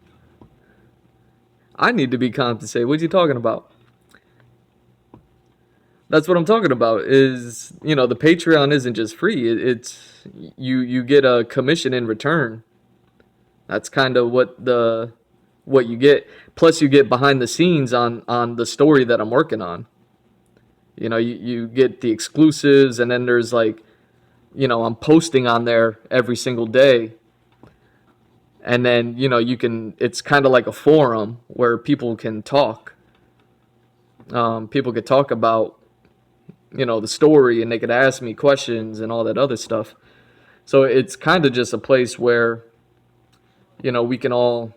I need to be compensated. What are you talking about? That's what I'm talking about. Is the Patreon isn't just free. It's you get a commission in return. That's kind of what you get. Plus, you get behind the scenes on the story that I'm working on. You get the exclusives, and then there's like, I'm posting on there every single day, and then you can. It's kind of like a forum where people can talk. People could talk about the story, and they could ask me questions and all that other stuff. So it's kind of just a place where we can all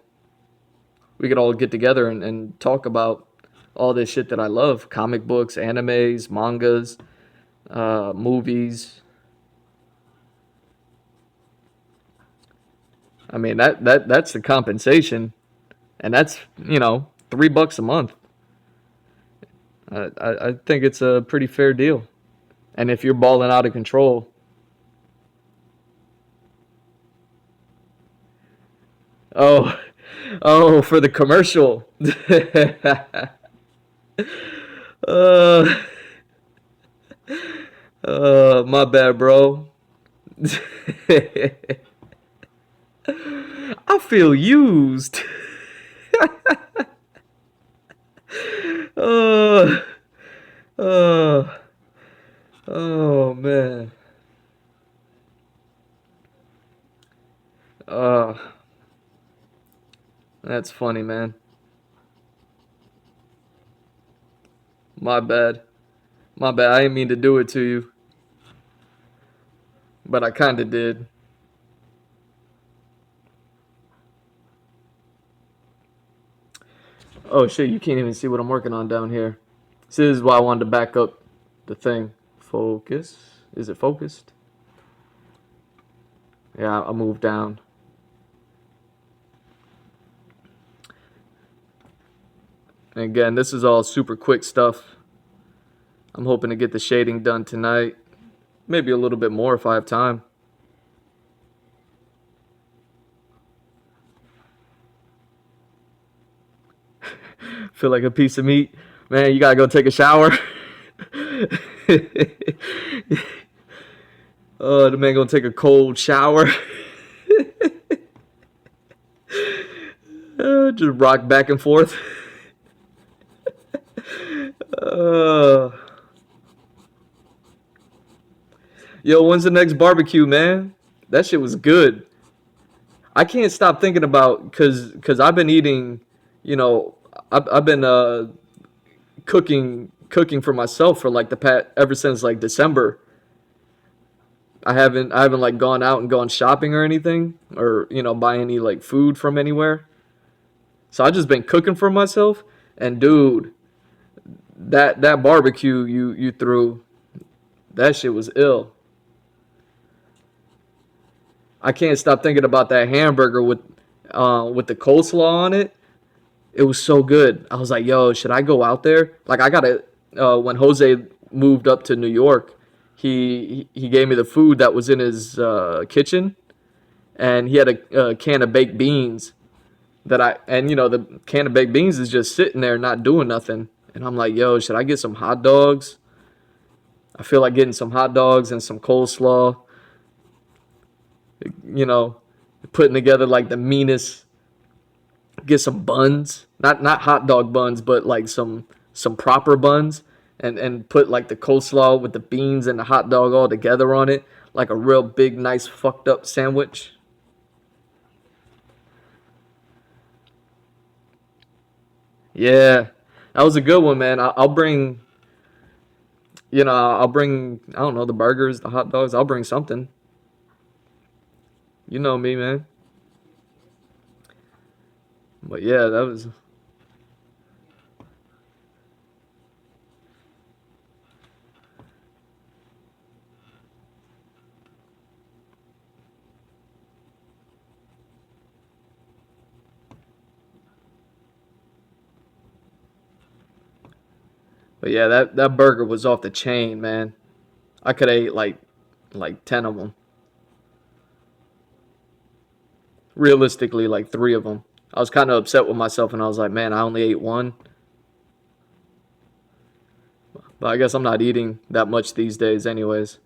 get together and talk about all this shit that I love: comic books, animes, mangas, movies. I mean that's the compensation, and that's $3 a month. I think it's a pretty fair deal. And if you're balling out of control, oh, oh, for the commercial. uh, my bad, bro. I feel used. uh, uh, oh man. Uh, that's funny, man. My bad. My bad. I didn't mean to do it to you, but I kind of did. Oh shit, you can't even see what I'm working on down here. This is why I wanted to back up the thing. Focus. Is it focused? Yeah, I'll move down. And again, this is all super quick stuff. I'm hoping to get the shading done tonight. Maybe a little bit more if I have time. Feel like a piece of meat. Man, you gotta go take a shower. Oh, the man gonna take a cold shower. Just rock back and forth. Uh, yo, when's the next barbecue, man? That shit was good. I can't stop thinking about because I've been eating, you know, I've been cooking for myself for like the past ever since like December. I haven't like gone out and gone shopping or anything, or buy any like food from anywhere. So I just been cooking for myself, and dude, that barbecue you threw, that shit was ill. I can't stop thinking about that hamburger with the coleslaw on it. It was so good. I was like, yo, should I go out there? Like I gotta. When Jose moved up to New York, he gave me the food that was in his kitchen, and he had a can of baked beans that I and you know the can of baked beans is just sitting there not doing nothing. And I'm like, yo, should I get some hot dogs? I feel like getting some hot dogs and some coleslaw. You know, putting together like the meanest. Get some buns, not hot dog buns, but like some proper buns, and put like the coleslaw with the beans and the hot dog all together on it, like a real big, nice, fucked up sandwich. Yeah, that was a good one, man. I'll bring, I'll bring, I don't know, the burgers, the hot dogs. I'll bring something. You know me, man. But yeah, that burger was off the chain, man. I could have ate like 10 of them. Realistically, like 3 of them. I was kind of upset with myself, and I was like, man, I only ate one. But I guess I'm not eating that much these days, anyways.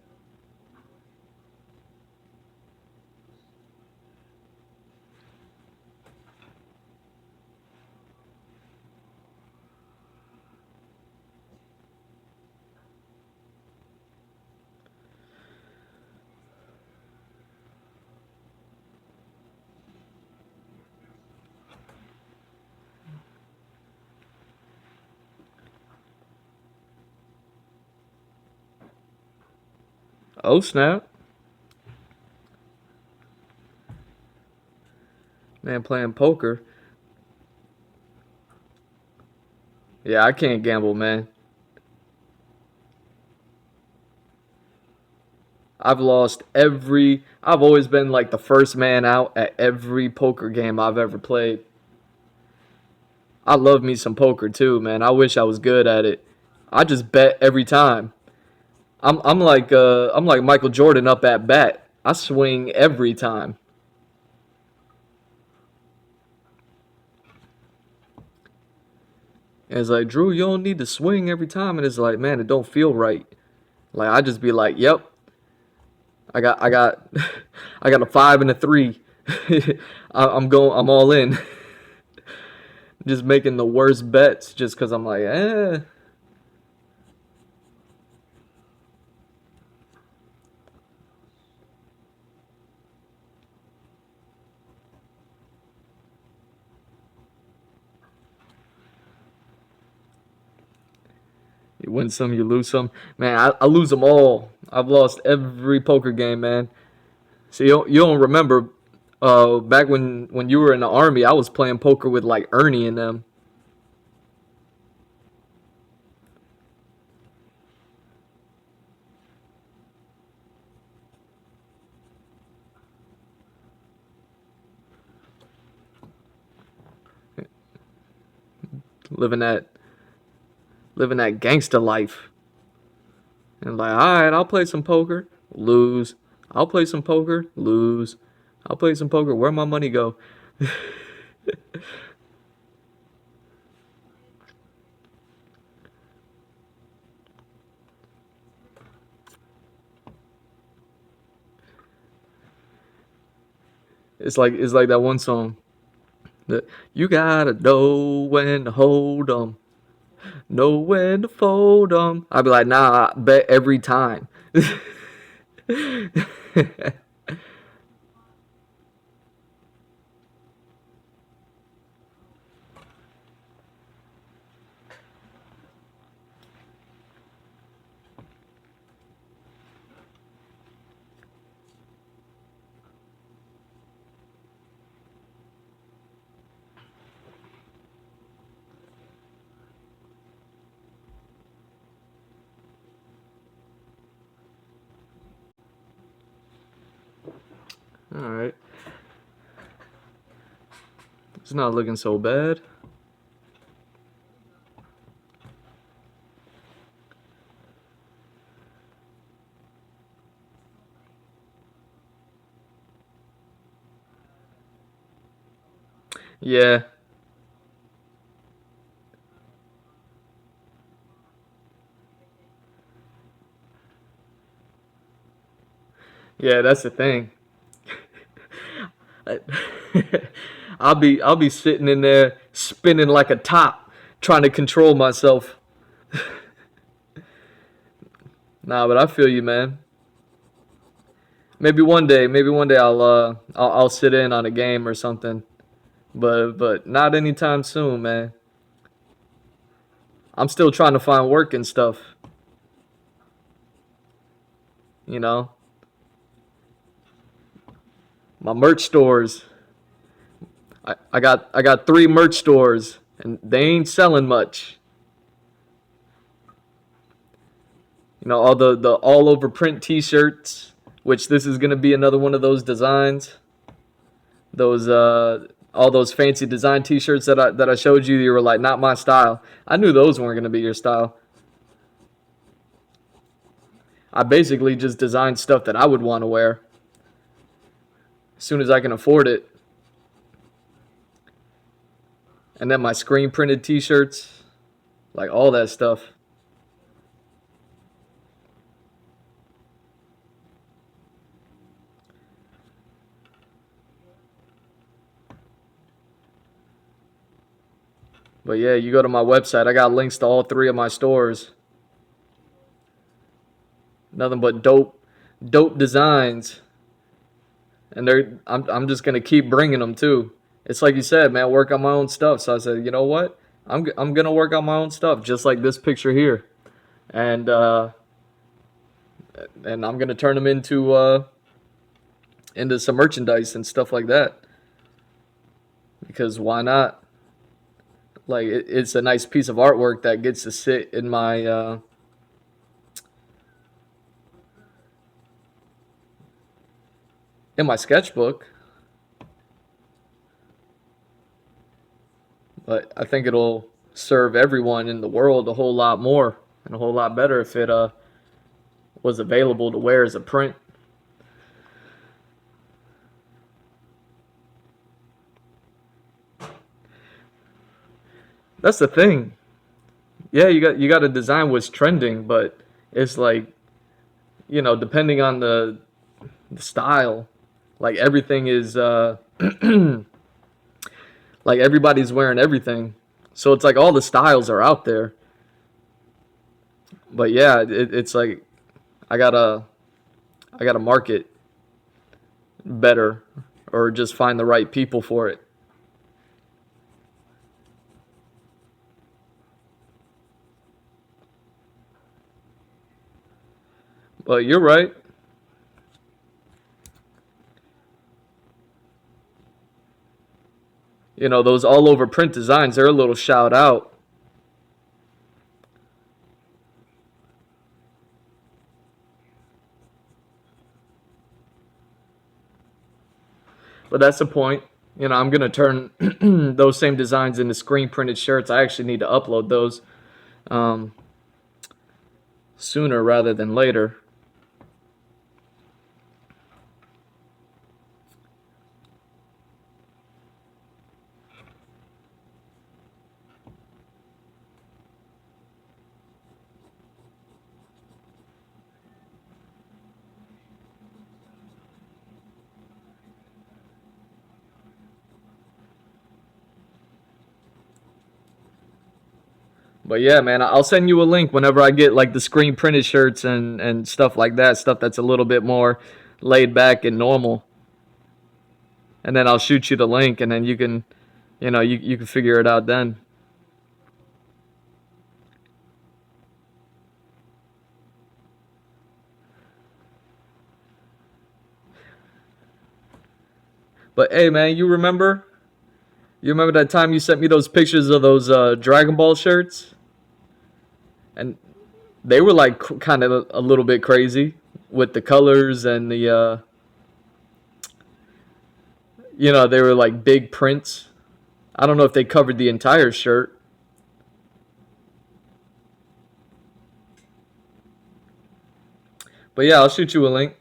Oh, snap. Man, playing poker. Yeah, I can't gamble, man. I've always been like the first man out at every poker game I've ever played. I love me some poker too, man. I wish I was good at it. I just bet every time. I'm like Michael Jordan up at bat. I swing every time. And it's like, Drew, you don't need to swing every time. And it's like, man, it don't feel right. Like I just be like, yep, I got I got a 5 and a 3. I'm all in. Just making the worst bets just because I'm like, you win some, you lose some. Man, I lose them all. I've lost every poker game, man. So you don't remember back when you were in the army, I was playing poker with like Ernie and them, living that living that gangster life. And like, all right, I'll play some poker, lose. I'll play some poker, lose. I'll play some poker. Where my money go? It's like that one song. That you gotta know when to hold 'em, know when to fold 'em. I'd be like, nah, I bet every time. Alright. It's not looking so bad. Yeah. Yeah, that's the thing. I'll be sitting in there spinning like a top, trying to control myself. Nah, but I feel you, man. Maybe one day I'll sit in on a game or something. But not anytime soon, man. I'm still trying to find work and stuff, you know. My merch stores. I got 3 merch stores and they ain't selling much. You know, all the all over print t-shirts, which this is going to be another one of those designs. Those all those fancy design t-shirts that I showed you, you were like not my style. I knew those weren't going to be your style. I basically just designed stuff that I would want to wear as soon as I can afford it. And then my screen printed t-shirts, like all that stuff. But yeah, you go to my website, I got links to all 3 of my stores. Nothing but dope designs. And I'm just gonna keep bringing them too. It's like you said, man, work on my own stuff. So I said, you know what? I'm gonna work on my own stuff, just like this picture here, and uh, and I'm gonna turn them into some merchandise and stuff like that. Because why not? Like it's a nice piece of artwork that gets to sit in my sketchbook. But I think it'll serve everyone in the world a whole lot more and a whole lot better if it was available to wear as a print. That's the thing. Yeah, you got to design what's trending, but it's like, depending on the style, like everything is like everybody's wearing everything. So it's like all the styles are out there. But yeah, it's like I gotta I gotta market better or just find the right people for it. But you're right. Those all over print designs, they're a little shout out. But that's the point. I'm gonna turn those same designs into screen printed shirts. I actually need to upload those um, sooner rather than later. But yeah, man, I'll send you a link whenever I get like the screen printed shirts and stuff like that, stuff that's a little bit more laid back and normal. And then I'll shoot you the link, and then you can figure it out then. But hey, man, you remember? You remember that time you sent me those pictures of those Dragon Ball shirts? And they were like kind of a little bit crazy with the colors and You know, they were like big prints. I don't know if they covered the entire shirt. But yeah, I'll shoot you a link.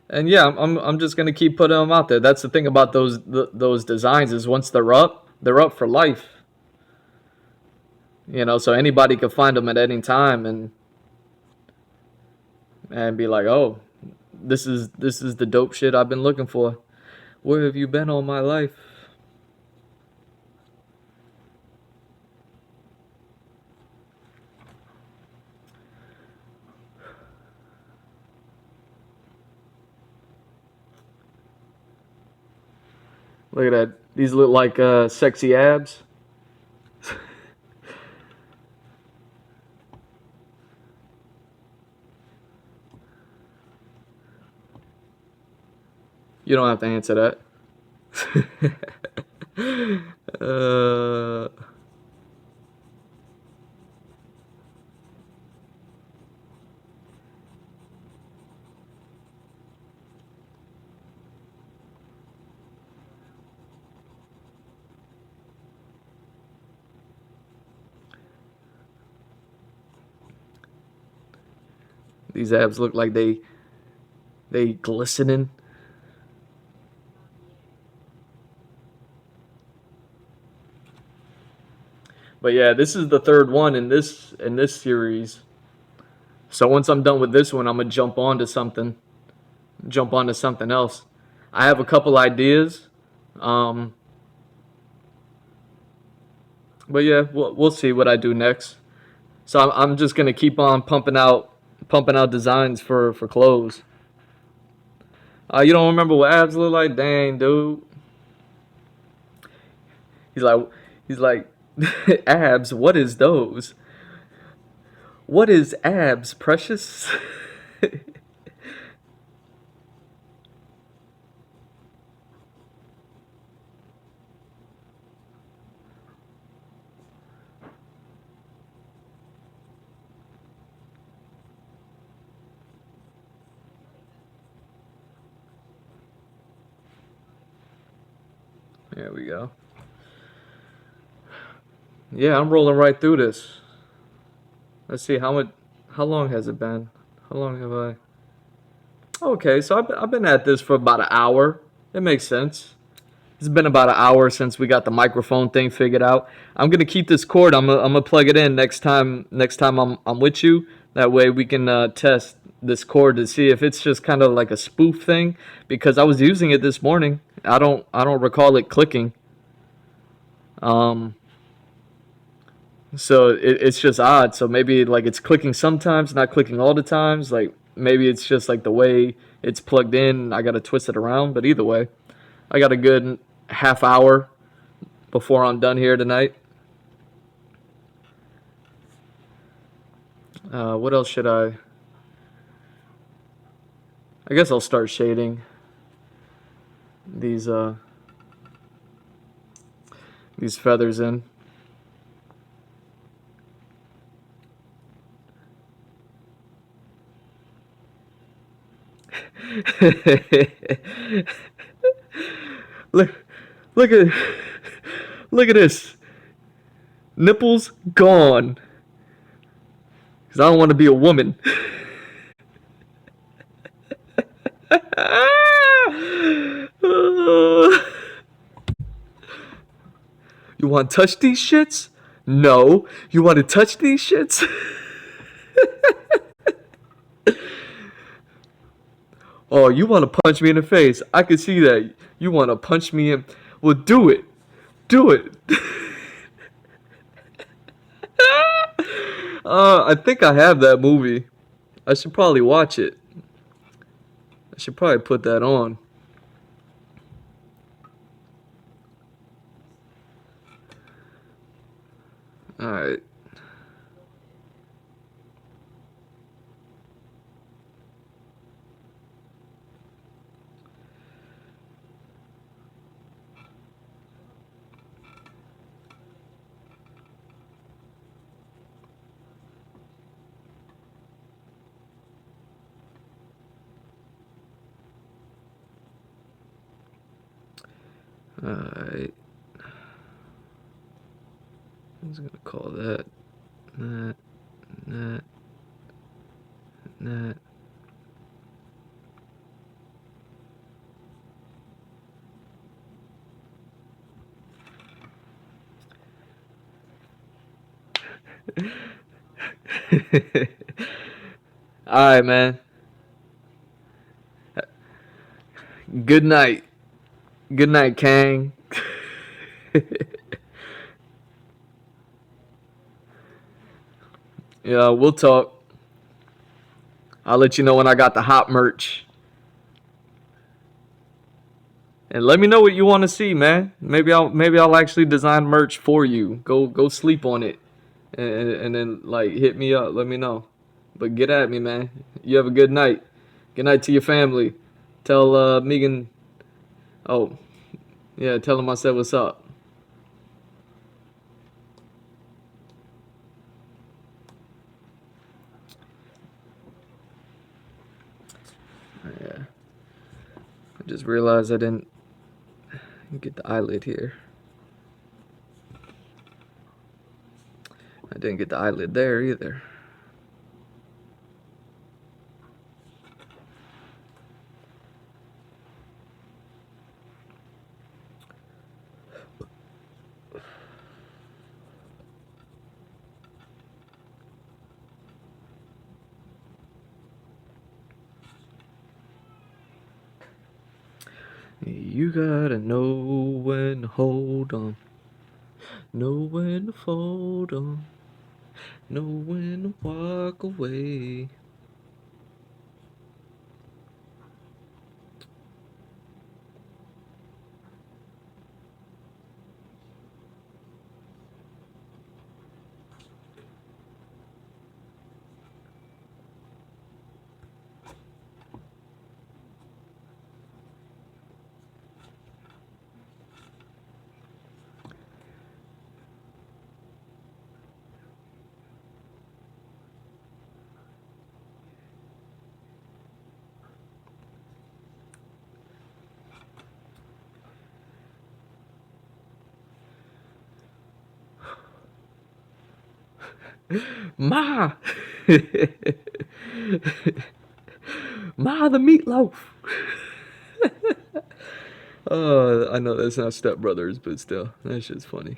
And yeah, I'm just gonna keep putting them out there. That's the thing about those designs is once they're up for life. You know, so anybody can find them at any time and be like, oh, this is the dope shit I've been looking for. Where have you been all my life? Look at that. These look like sexy abs. You don't have to answer that. uh, these abs look like they glistening. But yeah, this is the third one in this series. So once I'm done with this one, I'm gonna jump onto something else. I have a couple ideas, um, but yeah, we'll see what I do next. So I'm just gonna keep on pumping out designs for clothes. You don't remember what abs look like? Dang, dude. He's like he's like abs. What is those? What is abs, precious? There we go. Yeah, I'm rolling right through this. Let's see how long has it been? How long have I? Okay, so I've been at this for about an hour. It makes sense. It's been about an hour since we got the microphone thing figured out. I'm gonna keep this cord. I'm gonna plug it in next time. Next time I'm with you. That way we can test this cord to see if it's just kind of like a spoof thing. Because I was using it this morning. I don't recall it clicking. Um, so it's just odd. So maybe like it's clicking sometimes, not clicking all the times. Like maybe it's just like the way it's plugged in. I gotta twist it around. But either way, I got a good half hour before I'm done here tonight. What else should I? I guess I'll start shading these uh these feathers in. look, look at, look at this. Nipples gone. Cause I don't want to be a woman. You want to touch these shits? No. You want to touch these shits? Oh, you want to punch me in the face? I can see that. You want to punch me in? Well, do it. Do it. I think I have that movie. I should probably watch it. I should probably put that on. All right. Alright. I'm just gonna call that. That. Alright, man. Good night. Good night, Kang. Yeah, we'll talk. I'll let you know when I got the hot merch. And let me know what you want to see, man. Maybe I'll actually design merch for you. Go sleep on it, and then like hit me up. Let me know. But get at me, man. You have a good night. Good night to your family. Tell Megan. Oh, yeah. Tell him I said what's up. Yeah. I just realized I didn't get the eyelid here. I didn't get the eyelid there either. You gotta know when to hold on, know when to fold on, know when to walk away. Ma! Ma, the meatloaf! I know that's not Step Brothers, but still, that shit's funny.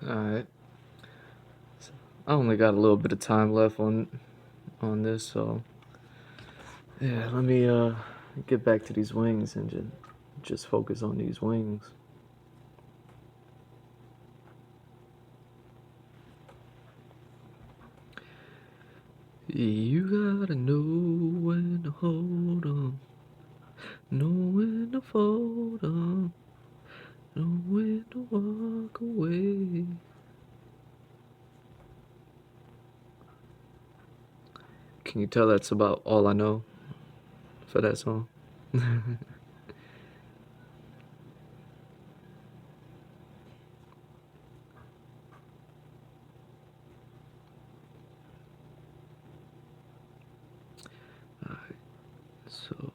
Alright. I only got a little bit of time left on this, so yeah, let me get back to these wings and just focus on these wings. You gotta know when to hold on, know when to fold on, know when to walk away. Can you tell that's about all I know for that song? Alright, so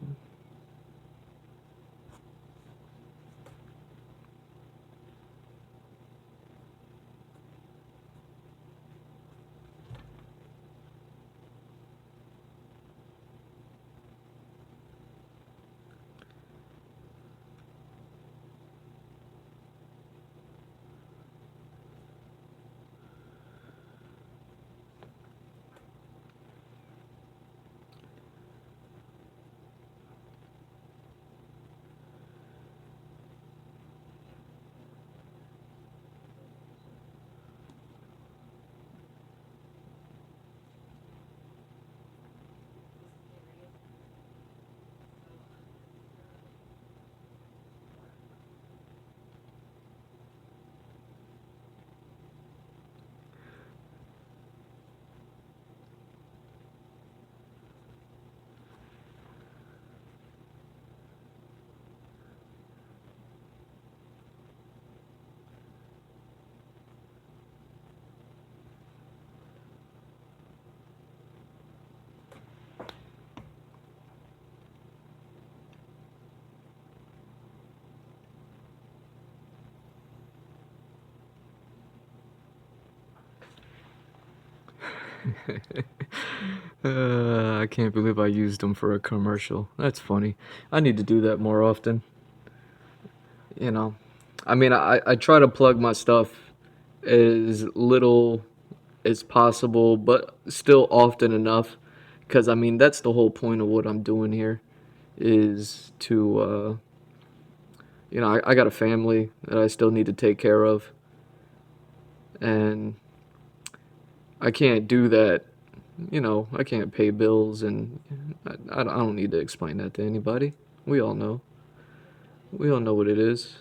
I can't believe I used them for a commercial. That's funny. I need to do that more often. You know, I mean, I try to plug my stuff as little as possible, but still often enough. Because, I mean, that's the whole point of what I'm doing here is to, I got a family that I still need to take care of. And I can't do that. I can't pay bills, and I don't need to explain that to anybody. We all know. We all know what it is.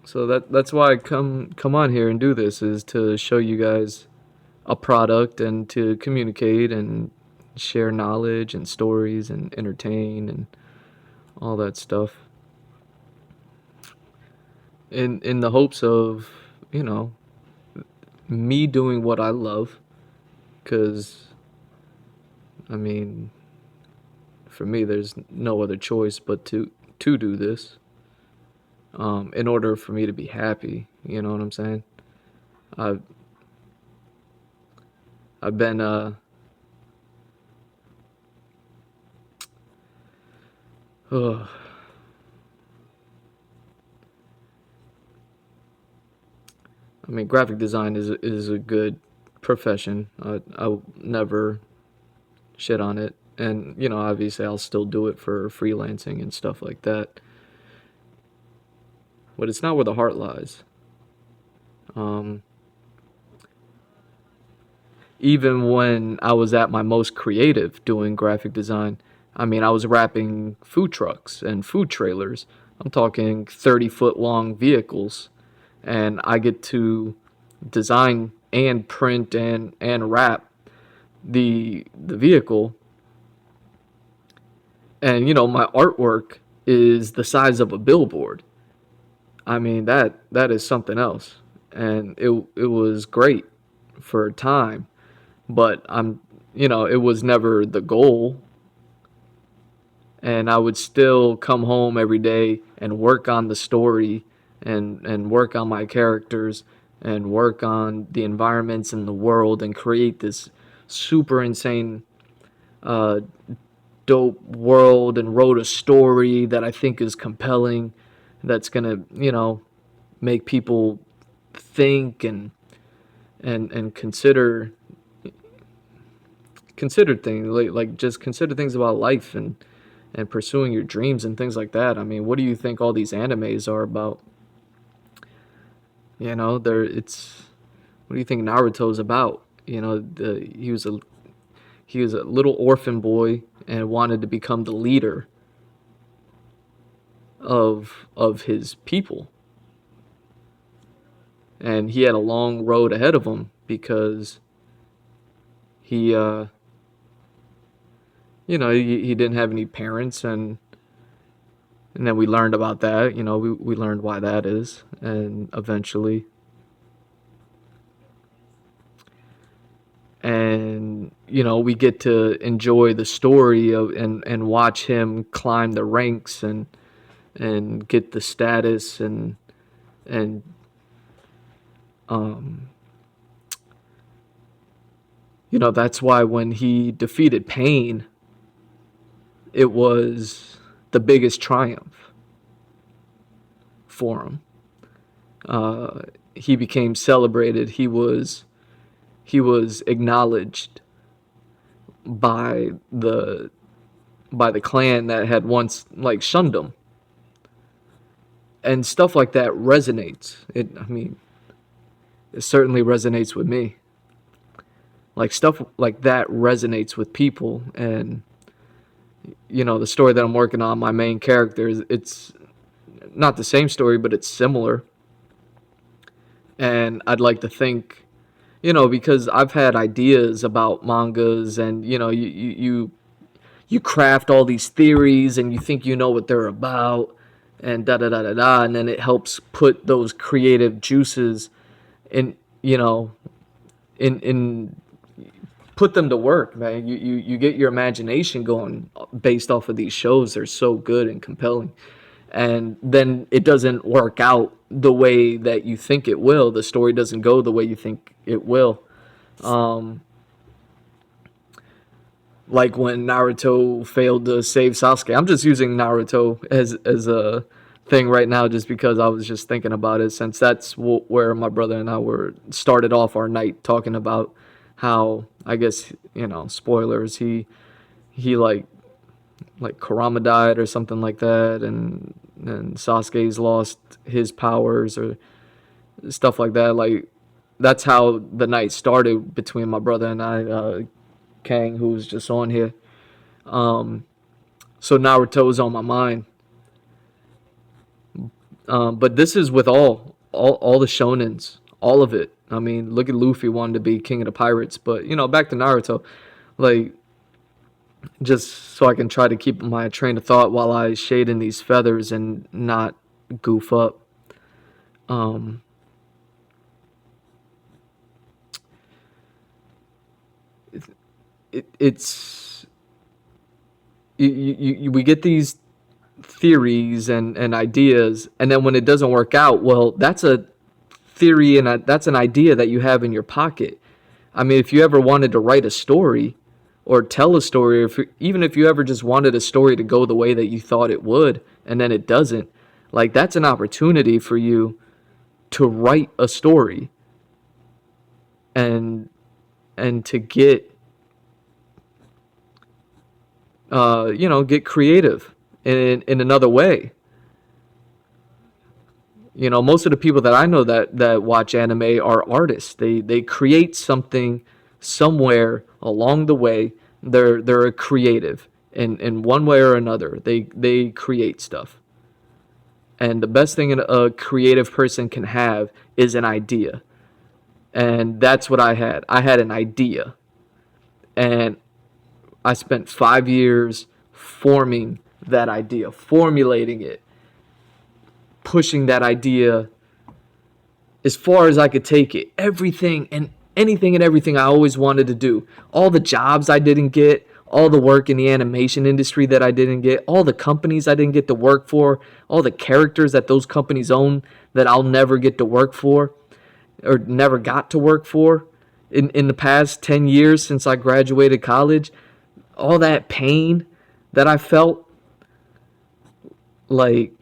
So that's why I come on here and do this, is to show you guys a product and to communicate and share knowledge and stories and entertain and all that stuff. In the hopes of, you know, me doing what I love, cuz I mean, for me there's no other choice but to do this. In order for me to be happy, you know what I'm saying? I've I've been uh I mean, graphic design is a good profession. I'll never shit on it, and obviously, I'll still do it for freelancing and stuff like that. But it's not where the heart lies. Um, Even when I was at my most creative doing graphic design, I mean, I was wrapping food trucks and food trailers. I'm talking 30-foot long vehicles, and I get to design and print and wrap the vehicle, and my artwork is the size of a billboard. I mean, that is something else, and it was great for a time, but it was never the goal. And I would still come home every day and work on the story, and work on my characters, and work on the environments in the world, and create this super insane, uh, dope world, and wrote a story that I think is compelling, that's gonna make people think and consider things, like just consider things about life, and pursuing your dreams and things like that. I mean, what do you think all these animes are about? They're it's What do you think Naruto's about? He was a little orphan boy and wanted to become the leader of his people, and he had a long road ahead of him because he he didn't have any parents, and then we learned about that. We learned why that is, and eventually, and we get to enjoy the story of and watch him climb the ranks and get the status, and um that's why when he defeated Pain, it was the biggest triumph for him. He became celebrated. He was acknowledged by the clan that had once like shunned him, and stuff like that resonates. I mean, it certainly resonates with me. Like, stuff like that resonates with people, and the story that I'm working on, my main character, it's not the same story, but it's similar. And I'd like to think, because I've had ideas about mangas, and you craft all these theories, and you think you know what they're about, and da da da da da, and then it helps put those creative juices in, in put them to work, man. You get your imagination going based off of these shows. They're so good and compelling. and then it doesn't work out the way that you think it will. The story doesn't go the way you think it will. Um, like when Naruto failed to save Sasuke. I'm just using Naruto as a thing right now, just because I was just thinking about it, since that's where my brother and I were started off our night talking about how, I guess, spoilers, he like Kurama died or something like that, and Sasuke's lost his powers or stuff like that. Like, that's how the night started between my brother and I, Kang, who's just on here. Um, so Naruto is on my mind. But this is with all the shonens, all of it. I mean, look at Luffy wanted to be king of the pirates, but back to Naruto, like, just so I can try to keep my train of thought while I shade in these feathers and not goof up. Um, it's we get these theories and ideas, and then when it doesn't work out, well, that's a theory and that's an idea that you have in your pocket. I mean, if you ever wanted to write a story or tell a story, or even if you ever just wanted a story to go the way that you thought it would, and then it doesn't, like, that's an opportunity for you to write a story and to get get creative in another way. Most of the people that I know that watch anime are artists. They create something somewhere along the way. They're a creative in one way or another. They create stuff. And the best thing a creative person can have is an idea. And that's what I had. I had an idea. And I spent 5 years forming that idea, formulating it, pushing that idea as far as I could take it. Everything and anything and everything I always wanted to do. All the jobs I didn't get, all the work in the animation industry that I didn't get, all the companies I didn't get to work for, all the characters that those companies own that I'll never get to work for or never got to work for in the past 10 years since I graduated college. All that pain that I felt, like,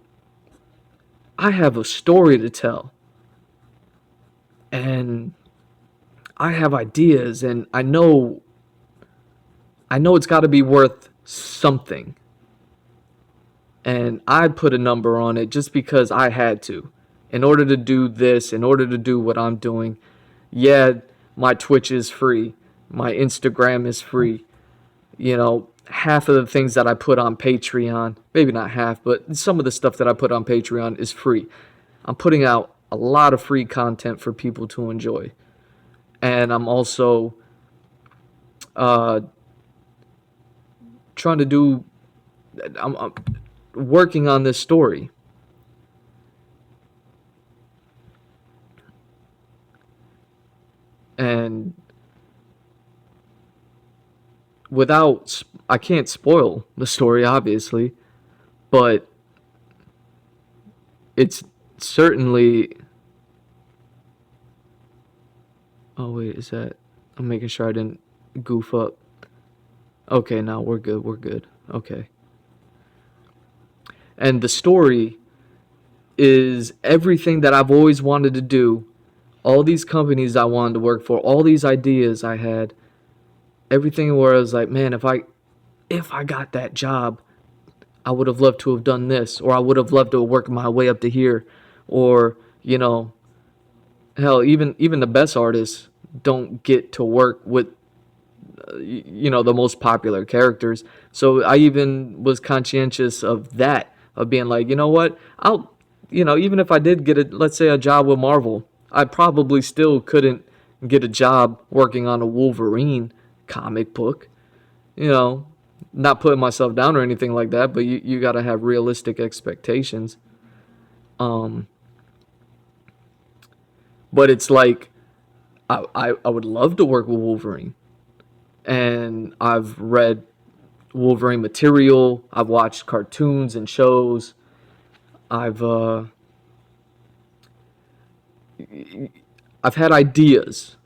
I have a story to tell. And I have ideas, and I know it's got to be worth something. And I put a number on it just because I had to. In order to do this, in order to do what I'm doing, yeah, my Twitch is free. My Instagram is free. Half of the things that I put on Patreon, maybe not half, but some of the stuff that I put on Patreon is free. I'm putting out a lot of free content for people to enjoy. And I'm also trying to do, I'm working on this story. And I can't spoil the story, obviously, but it's certainly. Oh, wait, is that. I'm making sure I didn't goof up. Okay, now we're good. We're good. Okay. And the story is everything that I've always wanted to do, all these companies I wanted to work for, all these ideas I had, everything where I was like, man, if I got that job, I would have loved to have done this, or I would have loved to have worked my way up to here, or hell, even the best artists don't get to work with the most popular characters. So I even was conscientious of that, of being like, you know what, I'll even if I did get let's say a job with Marvel, I probably still couldn't get a job working on a Wolverine comic book. Not putting myself down or anything like that, but you got to have realistic expectations. Um, but it's like, I would love to work with Wolverine. And I've read Wolverine material, I've watched cartoons and shows, I've I've had ideas.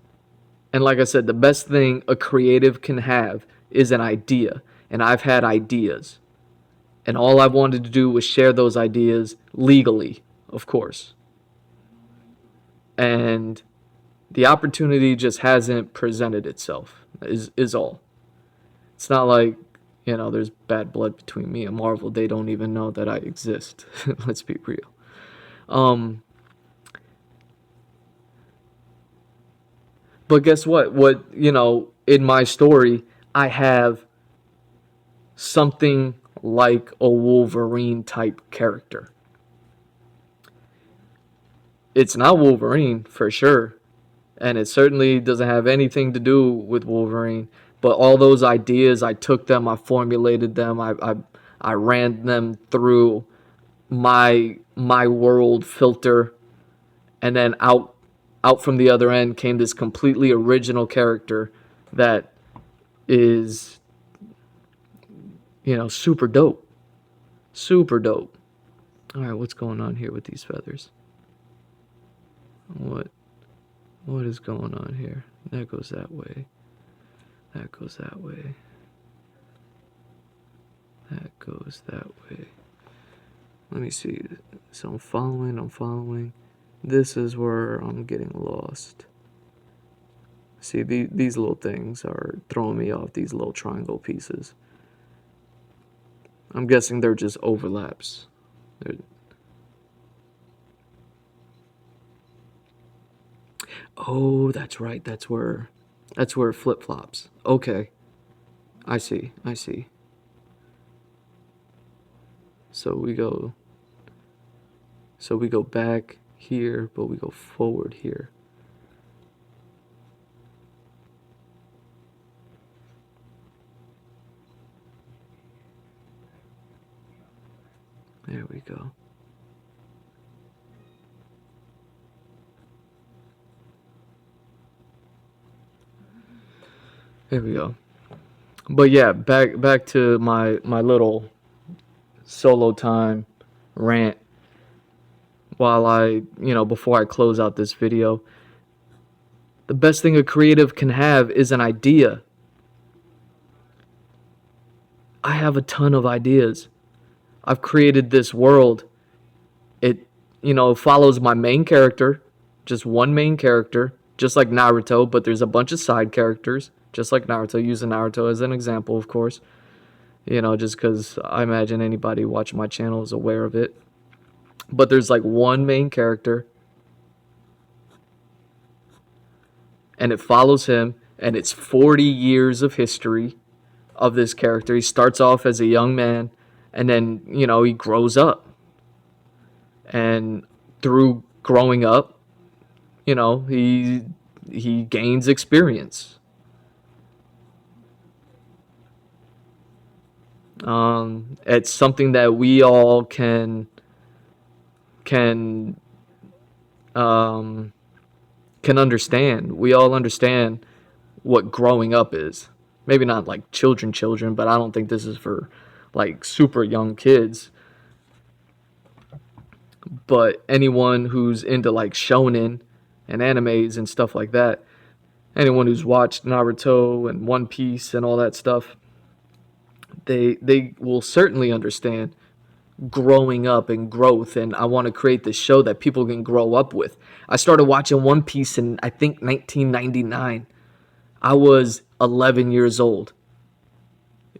And like I said, the best thing a creative can have is an idea. And I've had ideas. And all I wanted to do was share those ideas legally, of course. And the opportunity just hasn't presented itself, is all. It's not like, there's bad blood between me and Marvel. They don't even know that I exist. Let's be real. Um, but guess what? In my story, I have something like a Wolverine type character. It's not Wolverine for sure, and it certainly doesn't have anything to do with Wolverine. But all those ideas, I took them, I formulated them, I ran them through my world filter, and then out from the other end came this completely original character that is, super dope. Super dope. All right, what's going on here with these feathers? What is going on here? That goes that way. That goes that way. That goes that way. Let me see. So I'm following. This is where I'm getting lost. See, these little things are throwing me off, these little triangle pieces. I'm guessing they're just overlaps. Oh, that's right. That's where it flip-flops. Okay. I see. So we go back here, but we go forward here. There we go. There we go. But yeah, back to my little solo time rant while before I close out this video. The best thing a creative can have is an idea. I have a ton of ideas. I've created this world. It, follows my main character, just one main character, just like Naruto, but there's a bunch of side characters, just like Naruto, using Naruto as an example, of course. Just because I imagine anybody watching my channel is aware of it. But there's like one main character, and it follows him, and it's 40 years of history of this character. He starts off as a young man, and then, he grows up. And through growing up, he gains experience. It's something that we all can understand. We all understand what growing up is. Maybe not like children, but I don't think this is for like super young kids. But anyone who's into like shonen and animes and stuff like that, anyone who's watched Naruto and One Piece and all that stuff, they will certainly understand growing up and growth, and I want to create this show that people can grow up with. I started watching One Piece in, I think, 1999. I was 11 years old.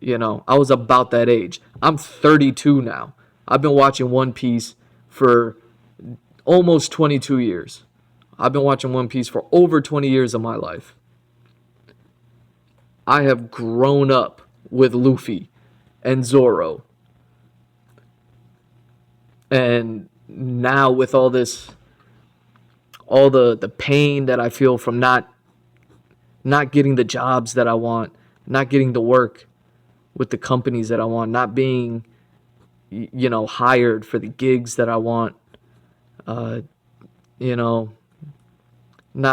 I was about that age. I'm 32 now. I've been watching One Piece for almost 22 years. I've been watching One Piece for over 20 years of my life. I have grown up with Luffy and Zoro. And now with all this, all the pain that I feel from not getting the jobs that I want, not getting the work with the companies that I want, not being, hired for the gigs that I want, not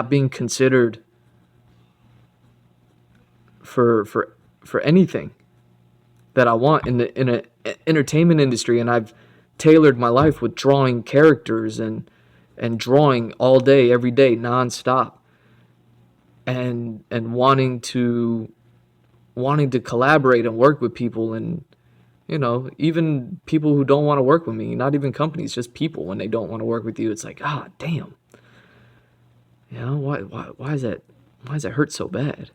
being considered for anything that I want in the entertainment industry. And I've tailored my life with drawing characters and drawing all day, every day, nonstop, and wanting to collaborate and work with people, and even people who don't want to work with me, not even companies, just people when they don't want to work with you. It's like, ah, damn. Why does that hurt so bad?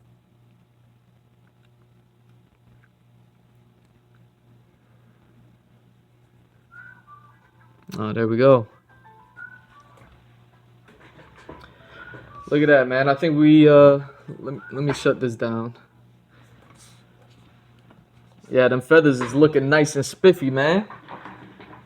Oh, there we go. Look at that, man. I think we let me shut this down. Yeah, them feathers is looking nice and spiffy, man.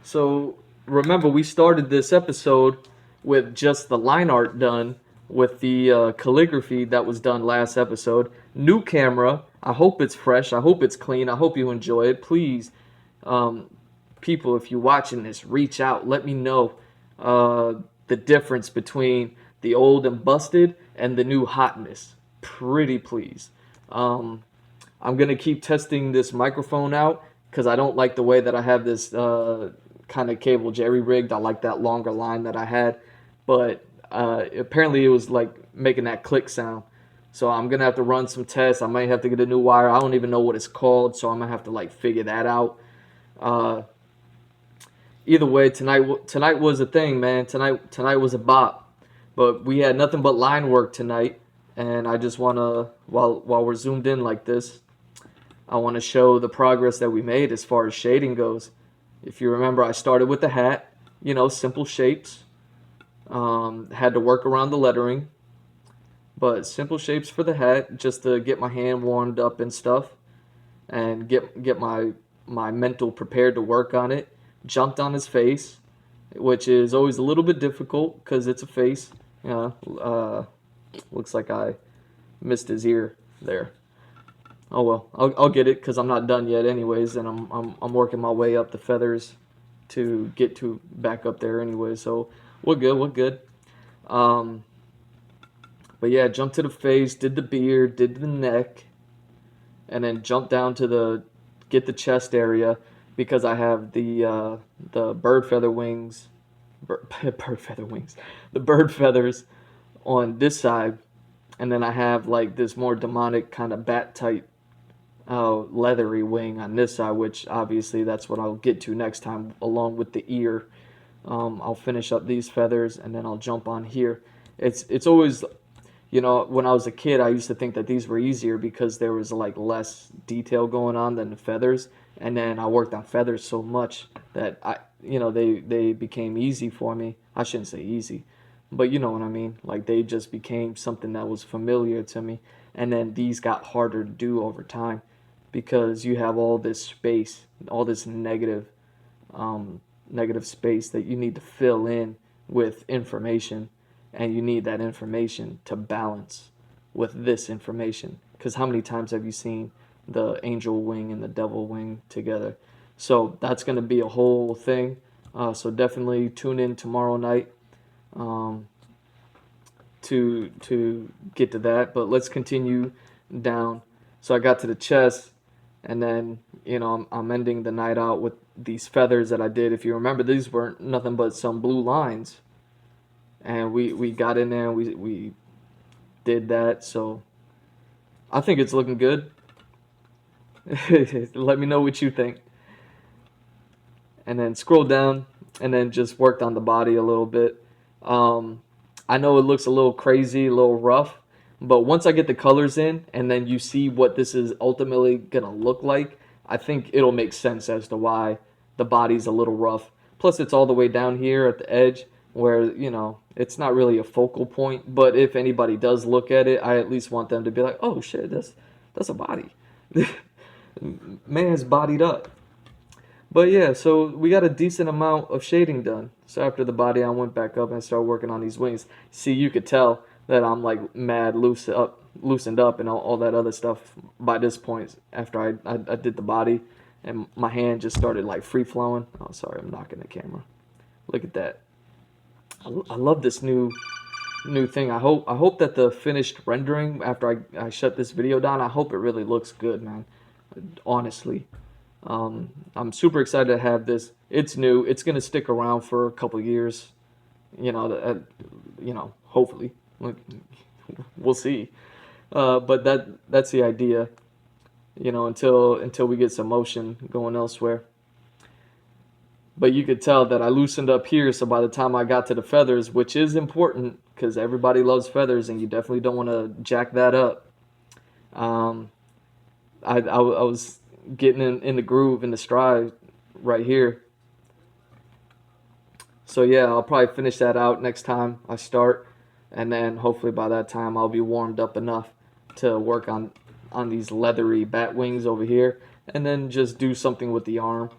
So remember, we started this episode with just the line art done, with the calligraphy that was done last episode. New camera. I hope it's fresh. I hope it's clean. I hope you enjoy it. Please, um, people, if you're watching this, reach out. Let me know the difference between the old and busted and the new hotness. Pretty please. Um, I'm gonna keep testing this microphone out because I don't like the way that I have this kind of cable jerry rigged. I like that longer line that I had, but apparently it was like making that click sound. So I'm gonna have to run some tests. I might have to get a new wire. I don't even know what it's called, so I'm gonna have to like figure that out. Uh, Either way, tonight was a thing, man. Tonight was a bop. But we had nothing but line work tonight, and I just wanna, while we're zoomed in like this, I want to show the progress that we made as far as shading goes. If you remember, I started with the hat, simple shapes. Had to work around the lettering, but simple shapes for the hat just to get my hand warmed up and stuff, and get my mental prepared to work on it. Jumped on his face, which is always a little bit difficult because it's a face. Looks like I missed his ear there. Oh well, I'll get it because I'm not done yet, anyways, and I'm working my way up the feathers to get to back up there anyway. So we're good, we're good. Um, but yeah, jumped to the face, did the beard, did the neck, and then jumped down to get the chest area because I have the bird feather wings, bird feather wings, the bird feathers on this side, and then I have like this more demonic kind of bat type leathery wing on this side, which obviously that's what I'll get to next time, along with the ear. I'll finish up these feathers and then I'll jump on here. It's always, when I was a kid, I used to think that these were easier because there was like less detail going on than the feathers. And then I worked on feathers so much that they became easy for me. I shouldn't say easy, but you know what I mean. Like they just became something that was familiar to me. And then these got harder to do over time because you have all this space, all this negative space that you need to fill in with information, and you need that information to balance with this information. Because how many times have you seen the angel wing and the devil wing together? So that's going to be a whole thing. So definitely tune in tomorrow night um, to get to that. But let's continue down. So I got to the chest, and then I'm ending the night out with these feathers that I did. If you remember, these weren't nothing but some blue lines, and we got in there and we did that. So I think it's looking good. Let me know what you think. And then scroll down, and then just worked on the body a little bit. Um, I know it looks a little crazy, a little rough, but once I get the colors in, and then you see what this is ultimately gonna look like, I think it'll make sense as to why the body's a little rough. Plus, it's all the way down here at the edge, where it's not really a focal point. But if anybody does look at it, I at least want them to be like, "Oh shit, that's a body." Man has bodied up. But yeah, so we got a decent amount of shading done. So after the body, I went back up and started working on these wings. See, you could tell that I'm like mad loosened up, and all that other stuff by this point. After I did the body, and my hand just started like free flowing. Oh, sorry, I'm knocking the camera. Look at that. I love this new thing. I hope that the finished rendering after I shut this video down, I hope it really looks good, man. Honestly. I'm super excited to have this It's new. It's gonna stick around for a couple years. Hopefully. Like, we'll see. But that's the idea. Until we get some motion going elsewhere. But you could tell that I loosened up here, so by the time I got to the feathers, which is important because everybody loves feathers and you definitely don't want to jack that up. Um, I was getting in the groove, in the stride right here. So yeah, I'll probably finish that out next time I start, and then hopefully by that time I'll be warmed up enough to work on these leathery bat wings over here, and then just do something with the arm.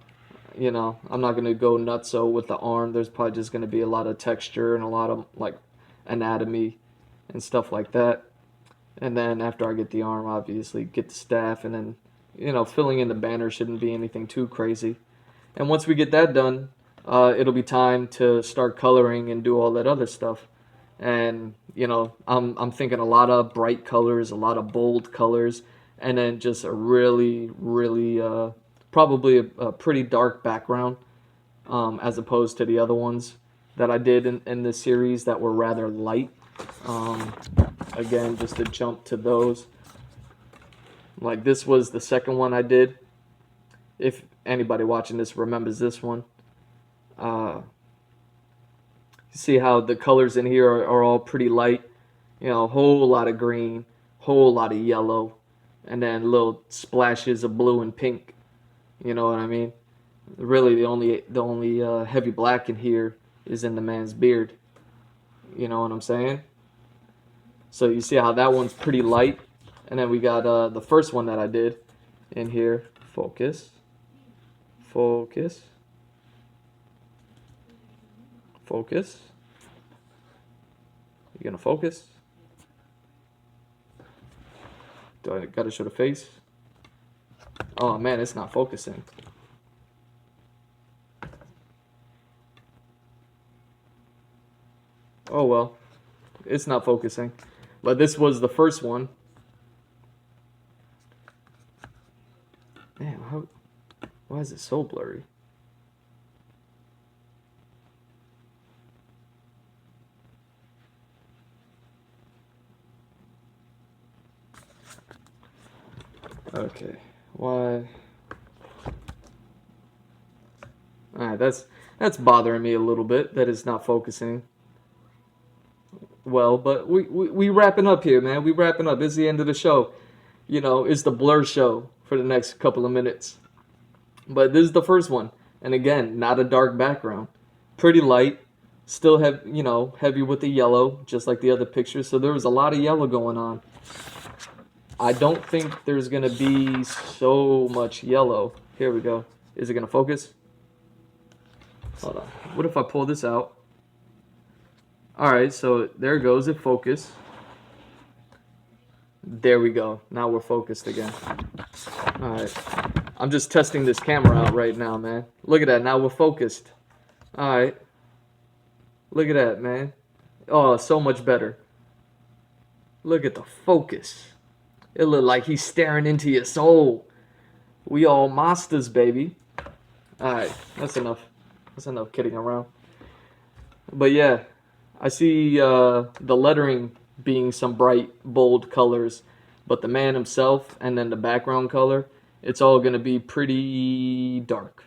I'm not gonna go nutso with the arm. There's probably just gonna be a lot of texture and a lot of like anatomy and stuff like that. And then after I get the arm, obviously get the staff, and then filling in the banner shouldn't be anything too crazy. And once we get that done, it'll be time to start coloring and do all that other stuff. And I'm thinking a lot of bright colors, a lot of bold colors, and then just a really, really probably a pretty dark background, as opposed to the other ones that I did in this series that were rather light. Um, Again, just to jump to those. Like this was the second one I did. If anybody watching this remembers this one. See how the colors in here are all pretty light. A whole lot of green, whole lot of yellow, and then little splashes of blue and pink. You know what I mean? Really, the only heavy black in here is in the man's beard. You know what I'm saying? So you see how that one's pretty light, and then we got the first one that I did in here. Focus, focus, focus. You gonna focus? Do I gotta show the face? Oh man, it's not focusing. Oh well, it's not focusing. But this was the first one. Man, why is it so blurry? Okay, why? Alright, that's bothering me a little bit that it's not focusing well, but we wrapping up here, man. We wrapping up. It's the end of the show. It's the blur show for the next couple of minutes. But this is the first one. And again, not a dark background. Pretty light. Still have, heavy with the yellow, just like the other pictures. So there was a lot of yellow going on. I don't think there's going to be so much yellow. Here we go. Is it going to focus? Hold on. What if I pull this out? Alright, so there goes. It focused. There we go. Now we're focused again. Alright. I'm just testing this camera out right now, man. Look at that. Now we're focused. Alright. Look at that, man. Oh, so much better. Look at the focus. It looked like he's staring into your soul. We all masters, baby. Alright, that's enough. That's enough kidding around. But yeah, I see the lettering being some bright, bold colors, but the man himself and then the background color, it's all going to be pretty dark.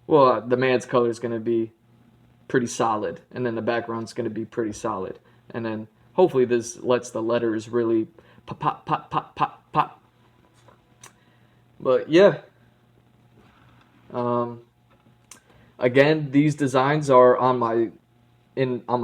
Well, the man's color is going to be pretty solid, and then the background's going to be pretty solid. And then hopefully this lets the letters really pop, pop, pop, pop, pop, pop. But yeah. Again, these designs are on my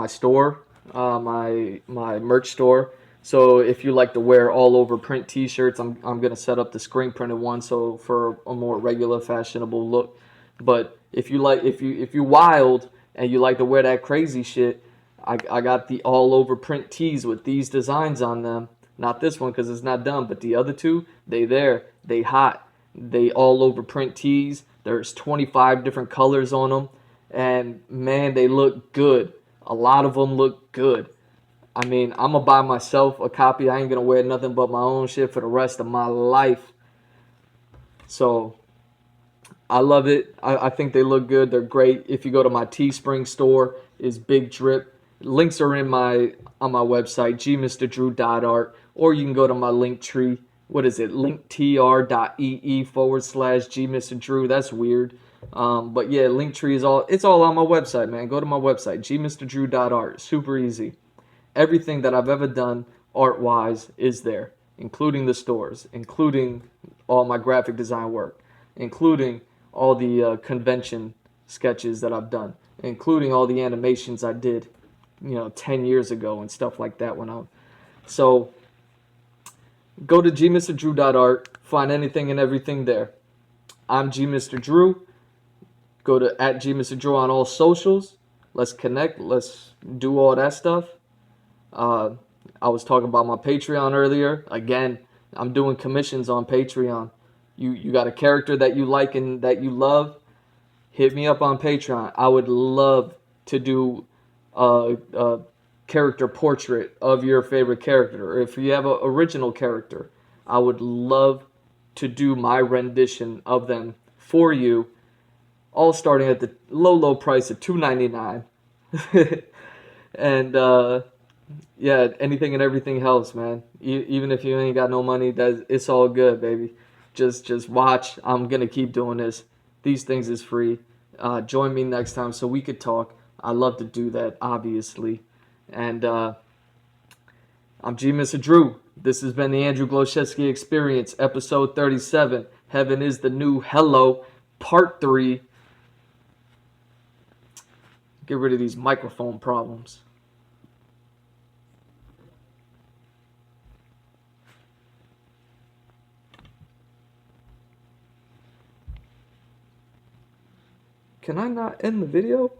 store, my merch store. So if you like to wear all over print T-shirts, I'm gonna set up the screen printed one, so for a more regular, fashionable look. But if you wild and you like to wear that crazy shit, I got the all over print tees with these designs on them. Not this one because it's not done, but the other two, they hot. They all over print tees. There's 25 different colors on them, and man, they look good. A lot of them look good. I mean, I'm gonna buy myself a copy. I ain't gonna wear nothing but my own shit for the rest of my life. So I love it. I think they look good. They're great. If you go to my Teespring store, is Big Drip. Links are in my on my website, GMrDrew.art, or you can go to my link tree. What is it? Linktr.ee / GMrDrew. That's weird. But yeah, Linktree is all it's all on my website, man. Go to my website, GMrDrew.art. Super easy. Everything that I've ever done art wise is there, including the stores, including all my graphic design work, including all the convention sketches that I've done, including all the animations I did, 10 years ago and stuff like that went out. So go to GMrDrew.art, find anything and everything there. I'm GMrDrew. Go to at GMrDrew on all socials. Let's connect. Let's do all that stuff. Uh, I was talking about my Patreon earlier. Again, I'm doing commissions on Patreon. You got a character that you like and that you love, hit me up on Patreon. I would love to do a character portrait of your favorite character. Or if you have an original character, I would love to do my rendition of them for you, all starting at the low price of $2.99. And yeah, anything and everything helps, man. Even if you ain't got no money, that it's all good, baby. Just watch. I'm gonna keep doing this. These things is free. Join me next time so we could talk. I love to do that, obviously. And I'm GMrDrew. This has been the Andrew Glowczewski Experience, episode 37. Heaven is the New Hello, part 3. Get rid of these microphone problems. Can I not end the video?